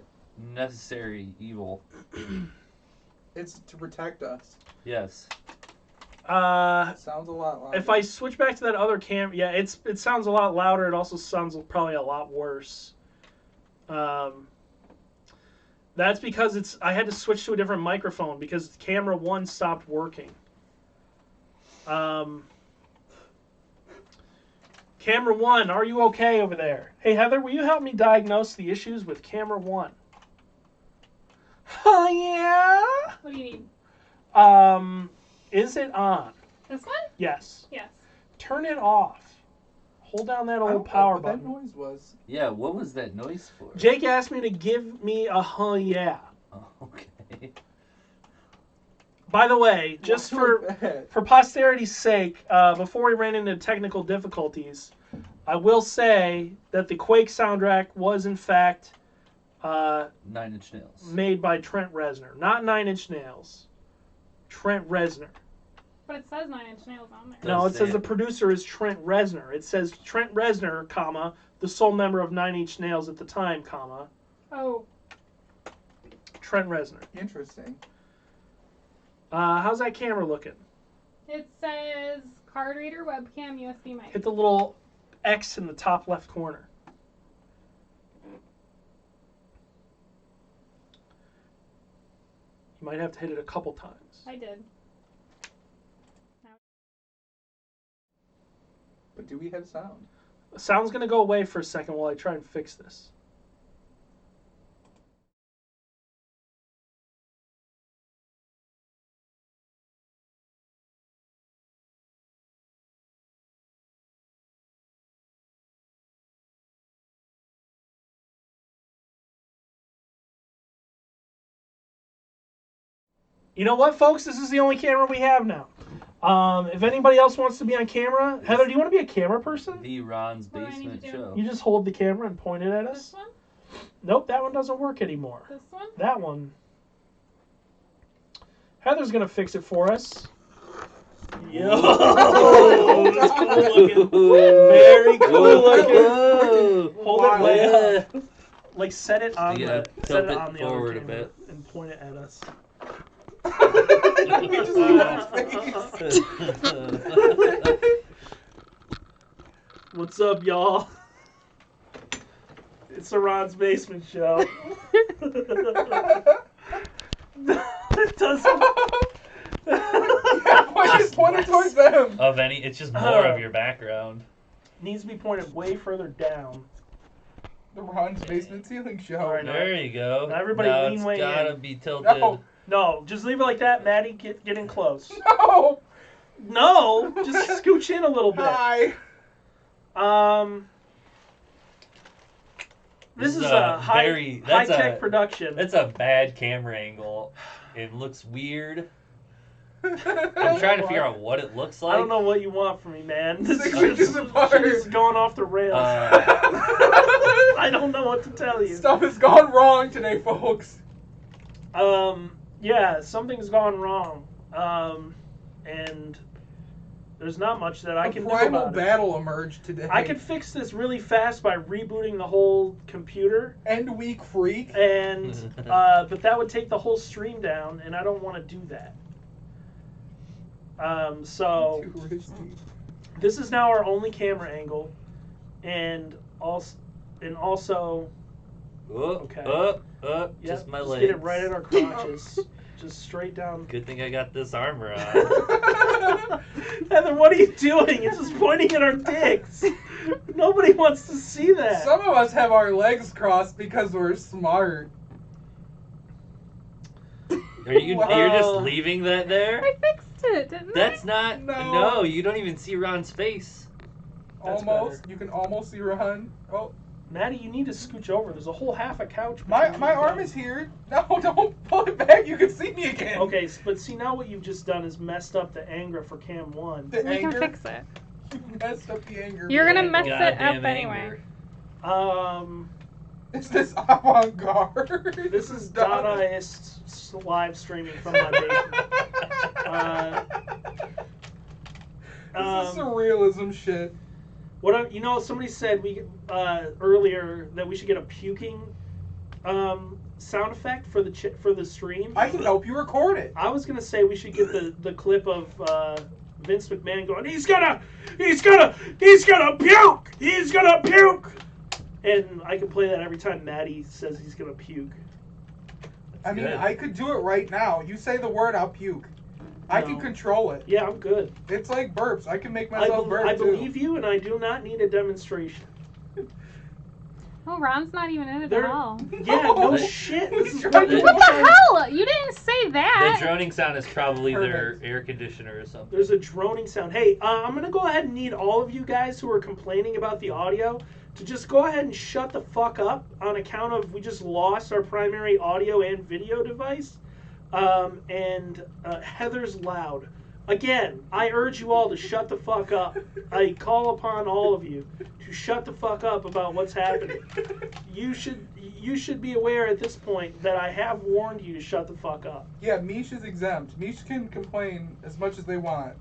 necessary evil.
It's to protect us.
Yes.
Sounds a lot louder.
If I switch back to that other cam, yeah, it sounds a lot louder. It also sounds probably a lot worse. That's because I had to switch to a different microphone because camera 1 stopped working. Camera 1, are you okay over there? Hey Heather, will you help me diagnose the issues with camera 1? Oh yeah.
What do you need?
Is it on?
This one?
Yes.
Yes.
Turn it off. Hold down that
I don't
old
know
power
what
button.
that noise was.
Yeah, what was that noise for?
Jake asked me to give me a yeah.
Oh, okay.
By the way, just
What's with that?
for posterity's sake, before we ran into technical difficulties, I will say that the Quake soundtrack was in fact
9 Inch Nails.
made by Trent Reznor, not 9 Inch Nails. Trent Reznor.
But it says 9 Inch Nails on there.
No, it
say
says
it.
the producer is Trent Reznor. It says Trent Reznor, comma, the sole member of 9 Inch Nails at the time, comma,
Oh.
Trent Reznor.
Interesting.
How's that camera looking?
It says card reader, webcam, USB mic.
Hit the little X in the top left corner. You might have to hit it a couple times.
I did.
But do we have sound?
Sound's gonna go away for a second while I try and fix this. You know what, folks? This is the only camera we have now. If anybody else wants to be on camera, Heather, do you want to be a camera person?
The Ron's
What do I need
Basement
to do?
Show.
You just hold the camera and point it at
This
us.
one?
Nope, that one doesn't work anymore.
This one?
That one. Heather's gonna fix it for us. Yo, that's cool looking. Very cool looking.
Whoa.
Hold it way
Yeah.
up. Like set it on
You
the
gotta
set
tilt
it
it
on the
forward
other
a
camera
bit.
and point it at us.
We just look at his face.
What's up, y'all? It's the Ron's Basement Show. It doesn't.
Point it towards them.
Of any, it's just more of your background.
Needs to be pointed way further down.
The Ron's Basement Ceiling Show.
All right.
There you go.
Now everybody
now
lean
it's
way
gotta
in.
be tilted.
No.
No, just leave it like that, Maddie. Get in close.
No.
No, just scooch in a little bit.
Hi.
This is
is
a
a
high
very- that's
tech
a-
production.
That's a bad camera angle. It looks weird. I'm trying to figure out what it looks like.
I don't know what you want from me, man. This
6
shit
inches apart.
is going off the rails. I don't know what to tell you.
Stuff has gone wrong today, folks.
Yeah, something's gone wrong. And there's not much that I
A
can do
primal
about it.
battle emerged today.
I could fix this really fast by rebooting the whole computer,
And we creak.
and but that would take the whole stream down, and I don't want to do that. So
Too risky.
this is now our only camera angle, and also Okay.
Yep,
yep,
just my
just
legs.
get it right at our crotches, just straight down.
Good thing I got this armor on.
Heather, what are you doing? It's just pointing at our dicks. Nobody wants to see that.
Some of us have our legs crossed because we're smart.
You're just
Wow.
leaving that there?
I fixed it, didn't
That's not.
No.
No, you don't even see Ron's face.
That's
Almost. You can almost see Ron. Oh,
Maddie, you need to scooch over. There's a whole half a couch.
my
between you
arm
and-
is here. No, don't pull it back. You can see me again.
Okay, but see now what you've just done is messed up the Angra for Cam 1.
The
We can
anger.
fix it.
You messed up the anger.
You're gonna
man.
mess it
Goddamn
up anyway.
anger.
Is this avant-garde?
This is Dadaist live streaming from my basement.
This is surrealism shit.
Somebody said earlier that we should get a puking sound effect for the stream.
I can help you record it.
I was gonna say we should get the clip of Vince McMahon going, he's gonna puke, and I can play that every time Maddie says he's gonna puke.
I mean,
good.
I could do it right now. You say the word, I'll puke. I can
No.
control it.
Yeah, I'm good.
It's like burps. I can make myself burp
I
too.
believe you, and I do not need a demonstration.
Oh, Ron's not even in it
There-
at all.
Yeah, no
No.
shit.
He's
This is
trying to-
What the hell? You didn't say
The
that.
droning sound is probably their
Perfect.
air conditioner or something.
There's a droning sound. Hey, I'm gonna go ahead and need all of you guys who are complaining about the audio to just go ahead and shut the fuck up on account of we just lost our primary audio and video device. And Heather's loud. Again, I urge you all to shut the fuck up. I call upon all of you to shut the fuck up about what's happening. You should be aware at this point that I have warned you to shut the fuck up.
Yeah, Mish is exempt. Mish can complain as much as they want.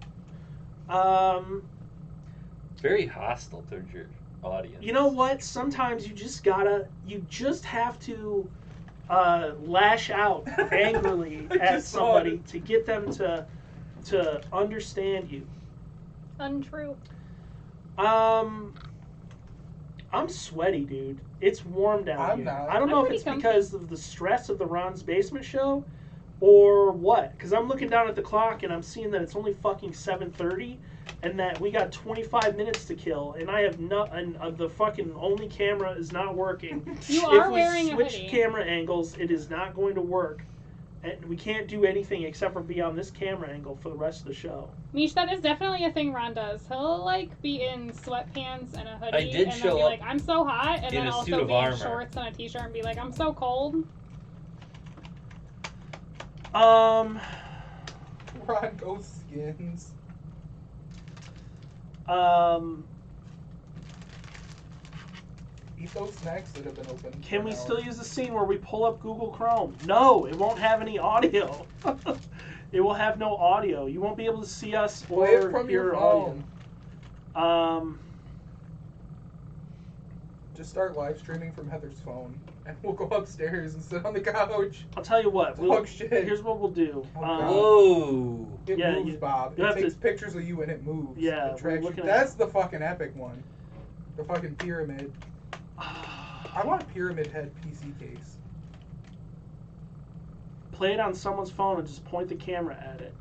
Very hostile towards your audience.
You know what? Sometimes you just have to lash out angrily
I
at
just saw
somebody to get them to understand you.
Untrue.
I'm sweaty, dude. It's warm down
I'm
here.
not.
I don't
I'm
know if
pretty
it's
comfy.
because of the stress of the Ron's Basement show or what. Because I'm looking down at the clock and I'm seeing that it's only fucking 7:30 and that we got 25 minutes to kill and I have the fucking only camera is not working.
You
If
are
we
wearing a
switch
hoodie.
camera angles, it is not going to work. And we can't do anything except for be on this camera angle for the rest of the show.
Mish, that is definitely a thing Ron does. He'll like be in sweatpants and a hoodie,
I did
and
show
then be
up
like, "I'm so hot," and
in
then
a
also
suit of
be in
armor.
shorts and a t-shirt and be like, "I'm so cold."
Ron goes skins. Eat those snacks that have been open.
Can
for
we
an
still
hour.
use the scene where we pull up Google Chrome? No, it won't have any audio. It will have no audio. You won't be able to see us
Play it
or
from
hear
your
audio.
phone? Just start live streaming from Heather's phone, and we'll go upstairs and sit on the couch.
I'll tell you what.
Talk shit.
Here's what we'll do.
Oh, God.
Whoa.
It
Yeah,
moves,
you-
Bob.
you
It
have to-
takes pictures of you and it moves.
Yeah,
It
we're
tracks you.
looking at-
That's the fucking epic one. The fucking pyramid. I want a pyramid head PC case.
Play it on someone's phone and just point the camera at it.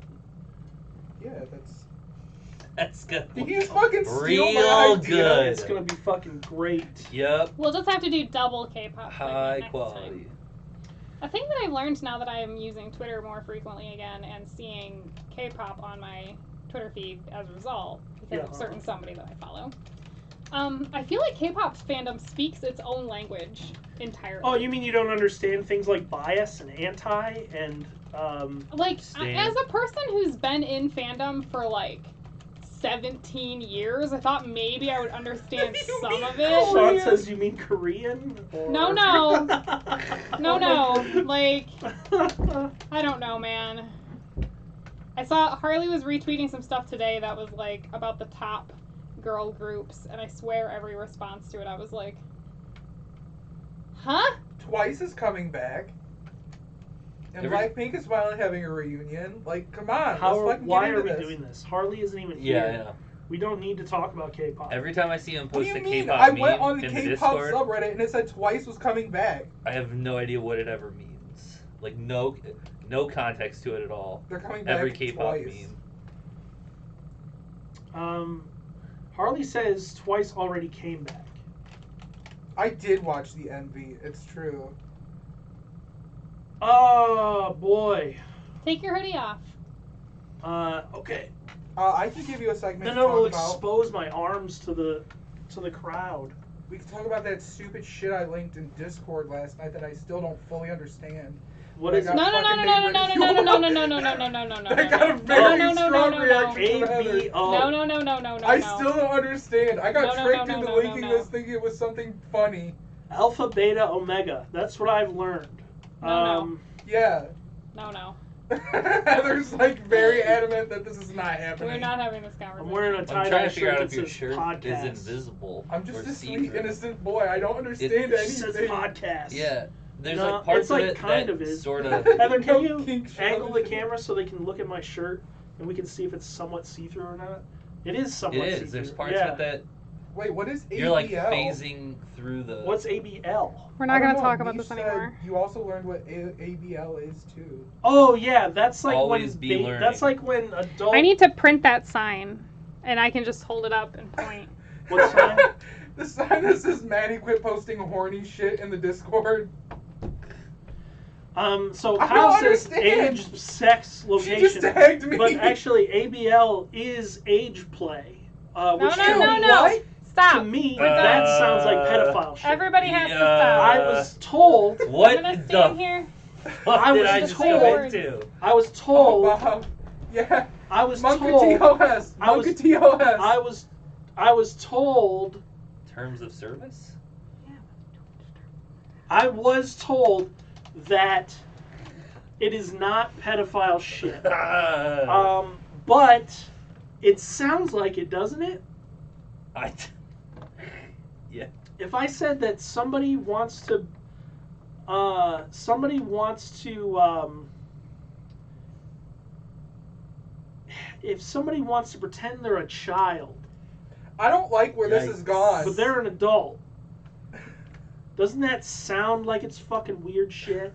Yeah, that's.
That's good.
Did you just fucking steal
Real
my idea?
good.
It's gonna be fucking great.
Yep.
We'll just have to do double K-pop. segment
High
next
quality.
time. A thing that I've learned now that I am using Twitter more frequently again and seeing K-pop on my Twitter feed as a result because of a
Yeah.
certain somebody that I follow. I feel like K-pop fandom speaks its own language entirely.
Oh, you mean you don't understand things like bias and anti and
Like,
Stan.
as a person who's been in fandom for like 17 years, I thought maybe I would understand
You
some
mean
of
Sean
it.
says you mean Korean? Or...
No, no. No,
Oh
no. Like, I don't know, man. I saw Harley was retweeting some stuff today that was like about the top girl groups, and I swear every response to it, I was like, huh?
Twice is coming back. And
Every-
Blackpink is finally having a reunion. Like, come on.
How?
Let's fucking
Why
get
are
into
we
this.
doing this? Harley isn't even
Yeah,
here.
I know.
We don't need to talk about K-pop.
Every time I see him
What do
post
you
a
mean?
K-pop
I
meme
went on the
in the
K-pop
Discord,
subreddit and it said Twice was coming back.
I have no idea what it ever means. Like no context to it at all.
They're coming back
Every K-pop
twice.
meme.
Harley says Twice already came back.
I did watch the Envy. It's true.
Oh boy.
Take your hoodie off.
Okay.
I can give you a segment
Then
to
it'll
talk about.
expose my arms to the crowd.
We can talk about that stupid shit I linked in Discord last night that I still don't fully understand.
What
I
is
got
it?
No, no, no, no, no, no, no, no, no, no, no, no, no, no, no, no.
That got a very
No, no, no,
strong
no, no,
reaction from Heather.
ABO.
No, no, no, no, no, no.
I still don't understand. I got
No, no,
tricked
no,
into
no,
linking
no, no.
this thinking it was something funny.
Alpha, beta, omega. That's what I've learned.
No.
Yeah.
No, no.
Heather's like very adamant that this is not happening.
We're not having this conversation.
I'm wearing a
I'm
tie-dye
trying to figure
shirt
out
that
if your
says
shirt
podcast.
is invisible.
I'm just
or
a sweet,
see-through.
innocent boy. I don't understand
It says
anything.
podcast.
Yeah, there's
No,
like parts
it's like
of it
kind
that
of is.
sort of.
Heather, can
No
you
kink
angle the
shit.
camera so they can look at my shirt and we can see if it's somewhat see-through or not? It is
It
somewhat
is.
see-through.
There's parts
yeah.
of it that
Wait, what is ABL?
you're like phasing through the.
What's ABL?
We're
I
not
don't
going to
know.
talk about
You
this
said
anymore.
You also learned what ABL is too.
Oh yeah, that's like
Always
when
be learning.
that's like when adult.
I need to print that sign, and I can just hold it up and point.
What sign?
The sign that says Maddie quit posting horny shit in the Discord.
So
I
Kyle
don't
says
understand.
age, sex,
She just
location,
tagged me.
but actually ABL is age play. Which
no,
to
no,
me-
no.
What?
To
Stop.
me,
Uh,
that sounds like pedophile shit.
Everybody has to
Yeah.
stop.
I was told.
What
I'm going to
the
stand here.
fuck
I
did
was
I just
told-
go into?
I was
Oh,
told.
wow. Yeah.
I was
Monka
told.
TOS.
I was-
Monka TOS.
I was told.
Terms of service?
I was told that it is not pedophile shit. But it sounds like it, doesn't it?
I
If I said that somebody wants to, if somebody wants to pretend they're a child,
I don't like where this
Yikes.
is gone.
but they're an adult, doesn't that sound like it's fucking weird shit?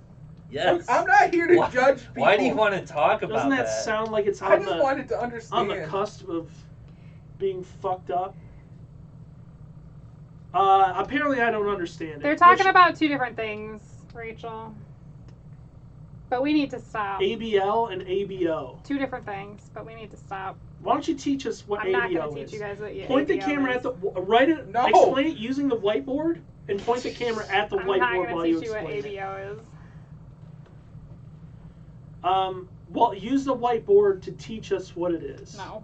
yes.
I'm not here to
Why-
judge people.
Why do you want to talk about
Doesn't that
that?
sound like it's
I
on
just
the
wanted to understand.
cusp of being fucked up? Apparently I don't understand it.
They're talking
Which-
about two different things, Rachel. But we need to stop.
ABL and ABO.
Two different things, but we need to stop.
Why don't you teach us what
I'm not
ABO
going to
is?
teach you guys what
Point the
ABO
camera
is.
at the write it.
No.
Explain it using the whiteboard, and point the camera at the
I'm not
whiteboard
going
while
to
you
teach you what
explain it.
ABO is.
Well, use the whiteboard to teach us what it is.
No.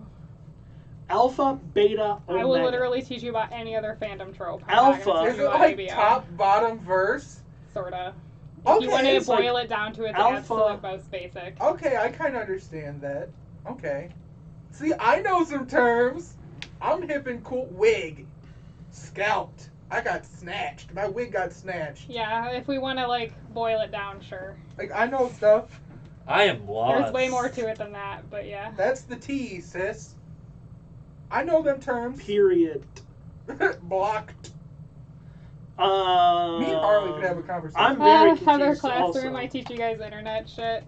Alpha, beta, omega.
I will literally teach you about any other fandom trope. I'm
Alpha.
not gonna
Is
teach
it
you about
like
ABO.
top, bottom, verse?
Sorta. If
Okay,
you want to
it's like
boil it down to its
alpha-
absolute most basic.
Okay, I kind of understand that. Okay. See, I know some terms. I'm hip and cool. Wig. Scalped. I got snatched. My wig got snatched.
Yeah, if we want to like boil it down, sure.
Like, I know stuff.
I am lost.
There's way more to it than that, but yeah.
That's the T, sis. I know them terms.
Period.
Blocked. Me
Me
and Harley could have a conversation.
I'm very
Other
confused
classroom,
also.
I teach you guys internet shit.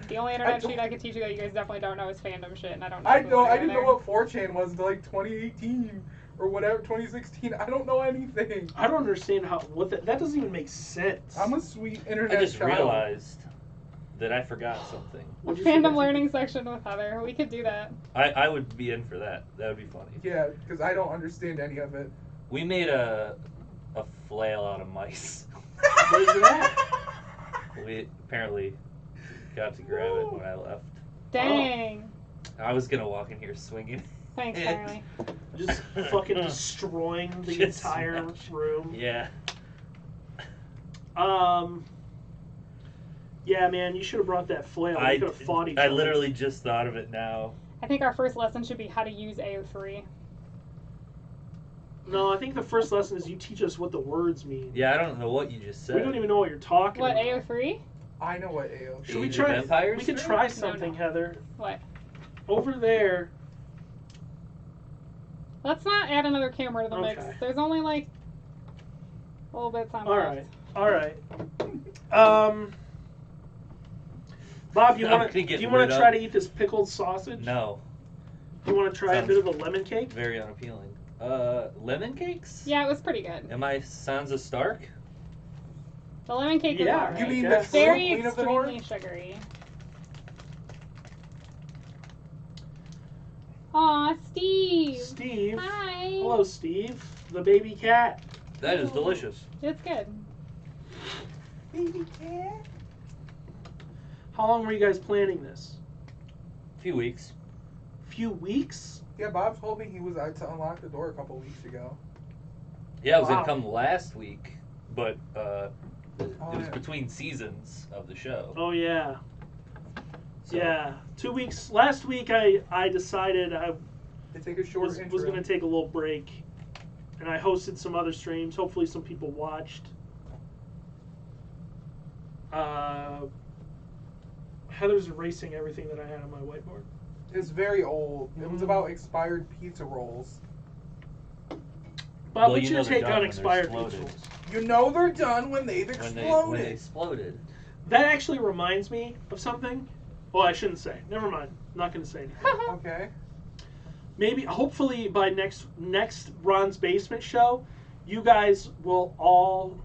The only internet
don't-
shit I could teach you that you guys definitely don't know is fandom shit, and I don't know.
I
if we
know.
wanna
I
go
didn't
there.
know what 4chan was until like 2018 or whatever, 2016. I don't know anything.
I don't understand how that doesn't even make sense.
I'm a sweet
I
internet
just
child.
realized that I forgot something.
What'd you
Fandom
forget?
learning section with Heather. We could do that.
I would be in for that. That would be funny.
Yeah, because I don't understand any of it.
We made a flail out of mice.
Where's it at?
We apparently got to grab it when I left.
Dang.
I was gonna walk in here swinging.
Thanks, Harley.
Just fucking destroying the
Just
entire
smash.
room.
Yeah.
Yeah, man, you should have brought that flail. We could have fought each
I
other.
literally just thought of it now.
I think our first lesson should be how to use AO3.
No, I think the first lesson is you teach us what the words mean.
Yeah, I don't know what you just said.
We don't even know what you're talking
What,
about.
AO3?
I know what AO.
Should we
Age of
try?
Empires?
We could try something, Heather.
What?
Over there.
Let's not add another camera to the mix.
Okay.
There's only like a little bit of time
All
left.
right. All right. Bob, you
I'm
want
gonna
to?
get
Do you want
lit
to
up.
try to eat this pickled sausage?
No.
You want to try a
Sounds-
bit of a lemon cake?
Very unappealing. Lemon cakes?
Yeah, it was pretty good.
Am I Sansa Stark?
The lemon cake was
Yeah,
alright.
You mean
Yeah.
the
Very
Queen of the North?
extremely sugary.
Hello, Steve, the baby cat.
That is delicious.
It's good.
Baby cat.
How long were you guys planning this?
A few weeks.
Few weeks?
Yeah, Bob told me he was out to unlock the door a couple weeks ago.
Yeah, I was
Wow.
gonna come last week, but it was
yeah.
between seasons of the show.
Oh yeah,
So,
yeah. 2 weeks. Last week, I decided I
They take a short
was
intro.
going to take a little break, and I hosted some other streams. Hopefully, some people watched. Heather's erasing everything that I had on my whiteboard.
It's very old. It was about expired pizza rolls.
Bob,
Well,
what's
you
your
know they're
take
done
on
when
expired
they're
pizza
exploded.
rolls?
You know they're done when they've
when
exploded.
they exploded.
That actually reminds me of something. Well, I shouldn't say. Never mind. I'm not going to say anything.
Okay.
Maybe, hopefully, by next Ron's Basement show, you guys will all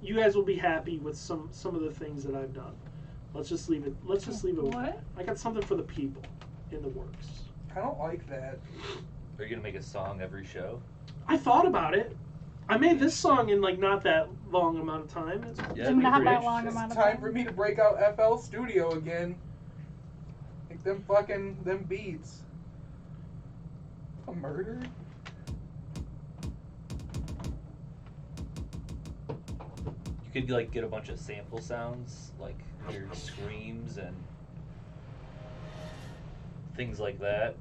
you guys will be happy with some of the things that I've done. Let's just leave it. Let's just leave it with
What?
that. I got something for the people in the works.
I don't like that.
Are you gonna make a song every show?
I thought about it. I made this song in like not that long amount of time. It's
Yeah,
pretty
Not
great.
that long
It's
amount of
time
time.
for me to break out FL Studio again. Like them beats. A murder?
You could like get a bunch of sample sounds, like weird screams and things like that.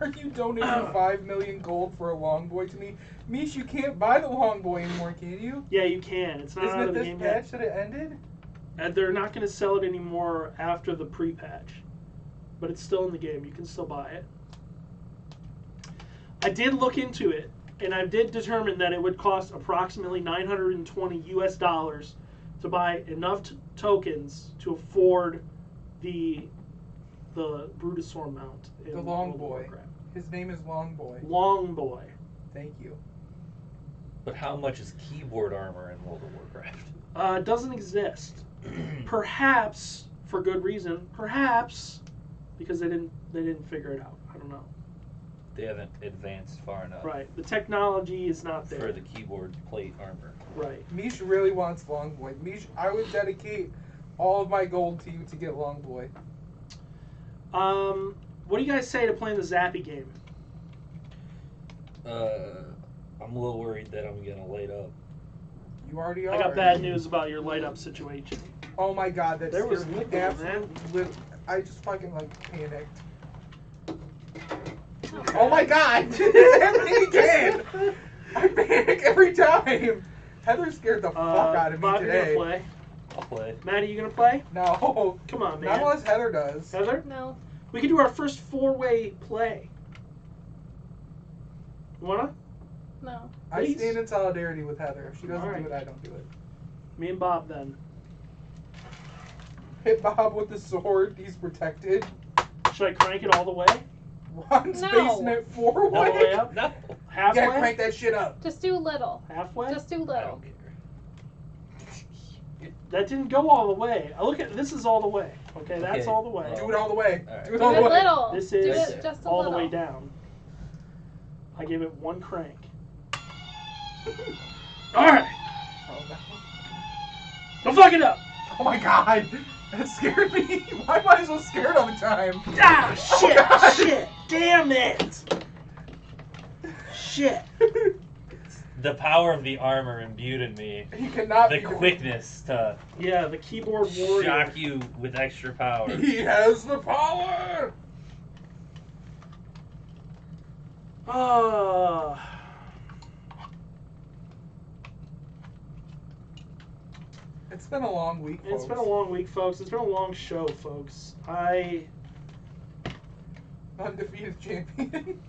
Are you donating 5 million gold for a long boy to me? Mish, you can't buy the long boy anymore, can you?
Yeah, you can. It's not
Isn't
out
it
of the
this
game
patch
yet.
that it ended?
And they're not going to sell it anymore after the pre-patch, but it's still in the game. You can still buy it. I did look into it, and I did determine that it would cost approximately $920 US to buy enough tokens to afford the Brutosaur mount. In
The Long
World of
Boy.
Warcraft.
His name is Long Boy.
Long Boy.
Thank you.
But how much is keyboard armor in World of Warcraft?
It doesn't exist. Perhaps for good reason. Perhaps because they didn't figure it out. I don't know.
They haven't advanced far enough
Right. The technology is not there.
for the keyboard plate armor.
Right.
Mish really wants Long Boy. Mish, I would dedicate all of my gold to you to get Long Boy.
What do you guys say to playing the Zappy game?
I'm a little worried that I'm gonna light up.
You already are.
I got bad news about your light up situation.
Oh my god, that
There was
scared me
liquid,
absolutely. I just fucking like panicked. Oh my god! It's happening again! I panic every time! Heather scared the fuck out of me
Bob,
today.
you're gonna play.
I'll play.
Maddie, you gonna play?
No.
Come on,
Not
man.
unless Heather does.
Heather,
No.
we can do our first 4-way play. Wanna?
No.
I
Please.
stand in solidarity with Heather. If she doesn't
Alright.
do it, I don't do it.
Me and Bob then.
Hit Bob with the sword, he's protected.
Should I crank it all the way?
Ron's
No.
basement
All the way
four-way.
up?
No,
Halfway?
Yeah, crank that shit up.
Just do little.
Halfway?
Just do
I
little.
don't care.
That didn't go all the way. I look at this is all the way. Okay, that's
Okay.
all the way.
Well,
Do it all the way.
Alright.
Do it
Do
all the
it
way.
little.
This
do
is
it just a
all
little.
the way down. I gave it one crank. Alright,
Oh, no.
don't fuck it up.
Oh my god, that scared me. Why am I so scared all the time?
Ah, shit,
God.
shit, damn it. Shit.
The power of the armor imbued in me.
He cannot
The
be
quickness to
Yeah, the keyboard warrior.
shock you with extra power.
He has the power. It's been a long week, folks.
It's been a long week, folks. It's been a long show, folks.
Undefeated champion.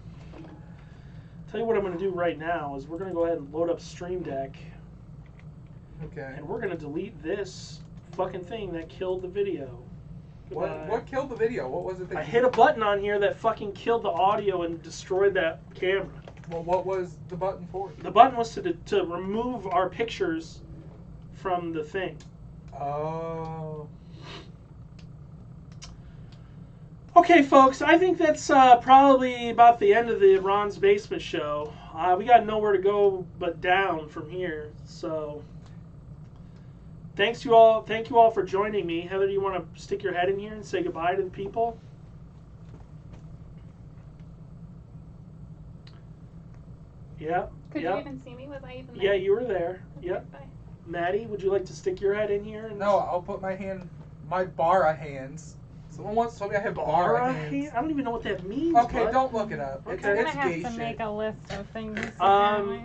Tell you what I'm going to do right now is we're going to go ahead and load up Stream Deck,
Okay.
and we're going to delete this fucking thing that killed the video. Goodbye.
What killed the video? What was it that
I
you-
hit a button on here that fucking killed the audio and destroyed that camera.
Well, what was the button for?
The button was to remove our pictures from the thing.
Oh.
Okay, folks, I think that's probably about the end of the Ron's Basement show. We got nowhere to go but down from here. So, thank you all for joining me. Heather, do you want to stick your head in here and say goodbye to the people? Yeah.
Could
yeah.
you even see me? Was I even there?
Yeah, you were there. Yep.
Bye.
Maddie, would you like to stick your head in here? And
No, I'll put my bara hands. Someone once told me I have bara
Bara
hands.
hand? I don't even know what that means.
Okay,
bud.
don't look it up.
Okay.
It's,
We're
We're
it's
gonna
gay
have to
shit.
make a list of things.
Um,
apparently.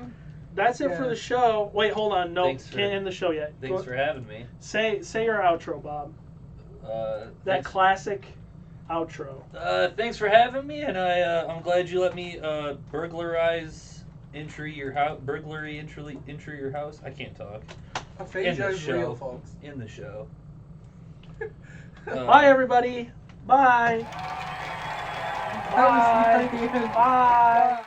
That's it for
Yeah.
the show. Wait, hold on. No,
Thanks for-
can't end the show yet.
Thanks
Go-
for having me.
Say your outro, Bob. That
Thanks,
classic outro.
thanks for having me, and I'm glad you let me entry your house. I can't talk
Aphasia
In the
is real,
show.
folks.
in the show.
Bye, everybody. Bye.
That was
Bye.
nice.
Bye.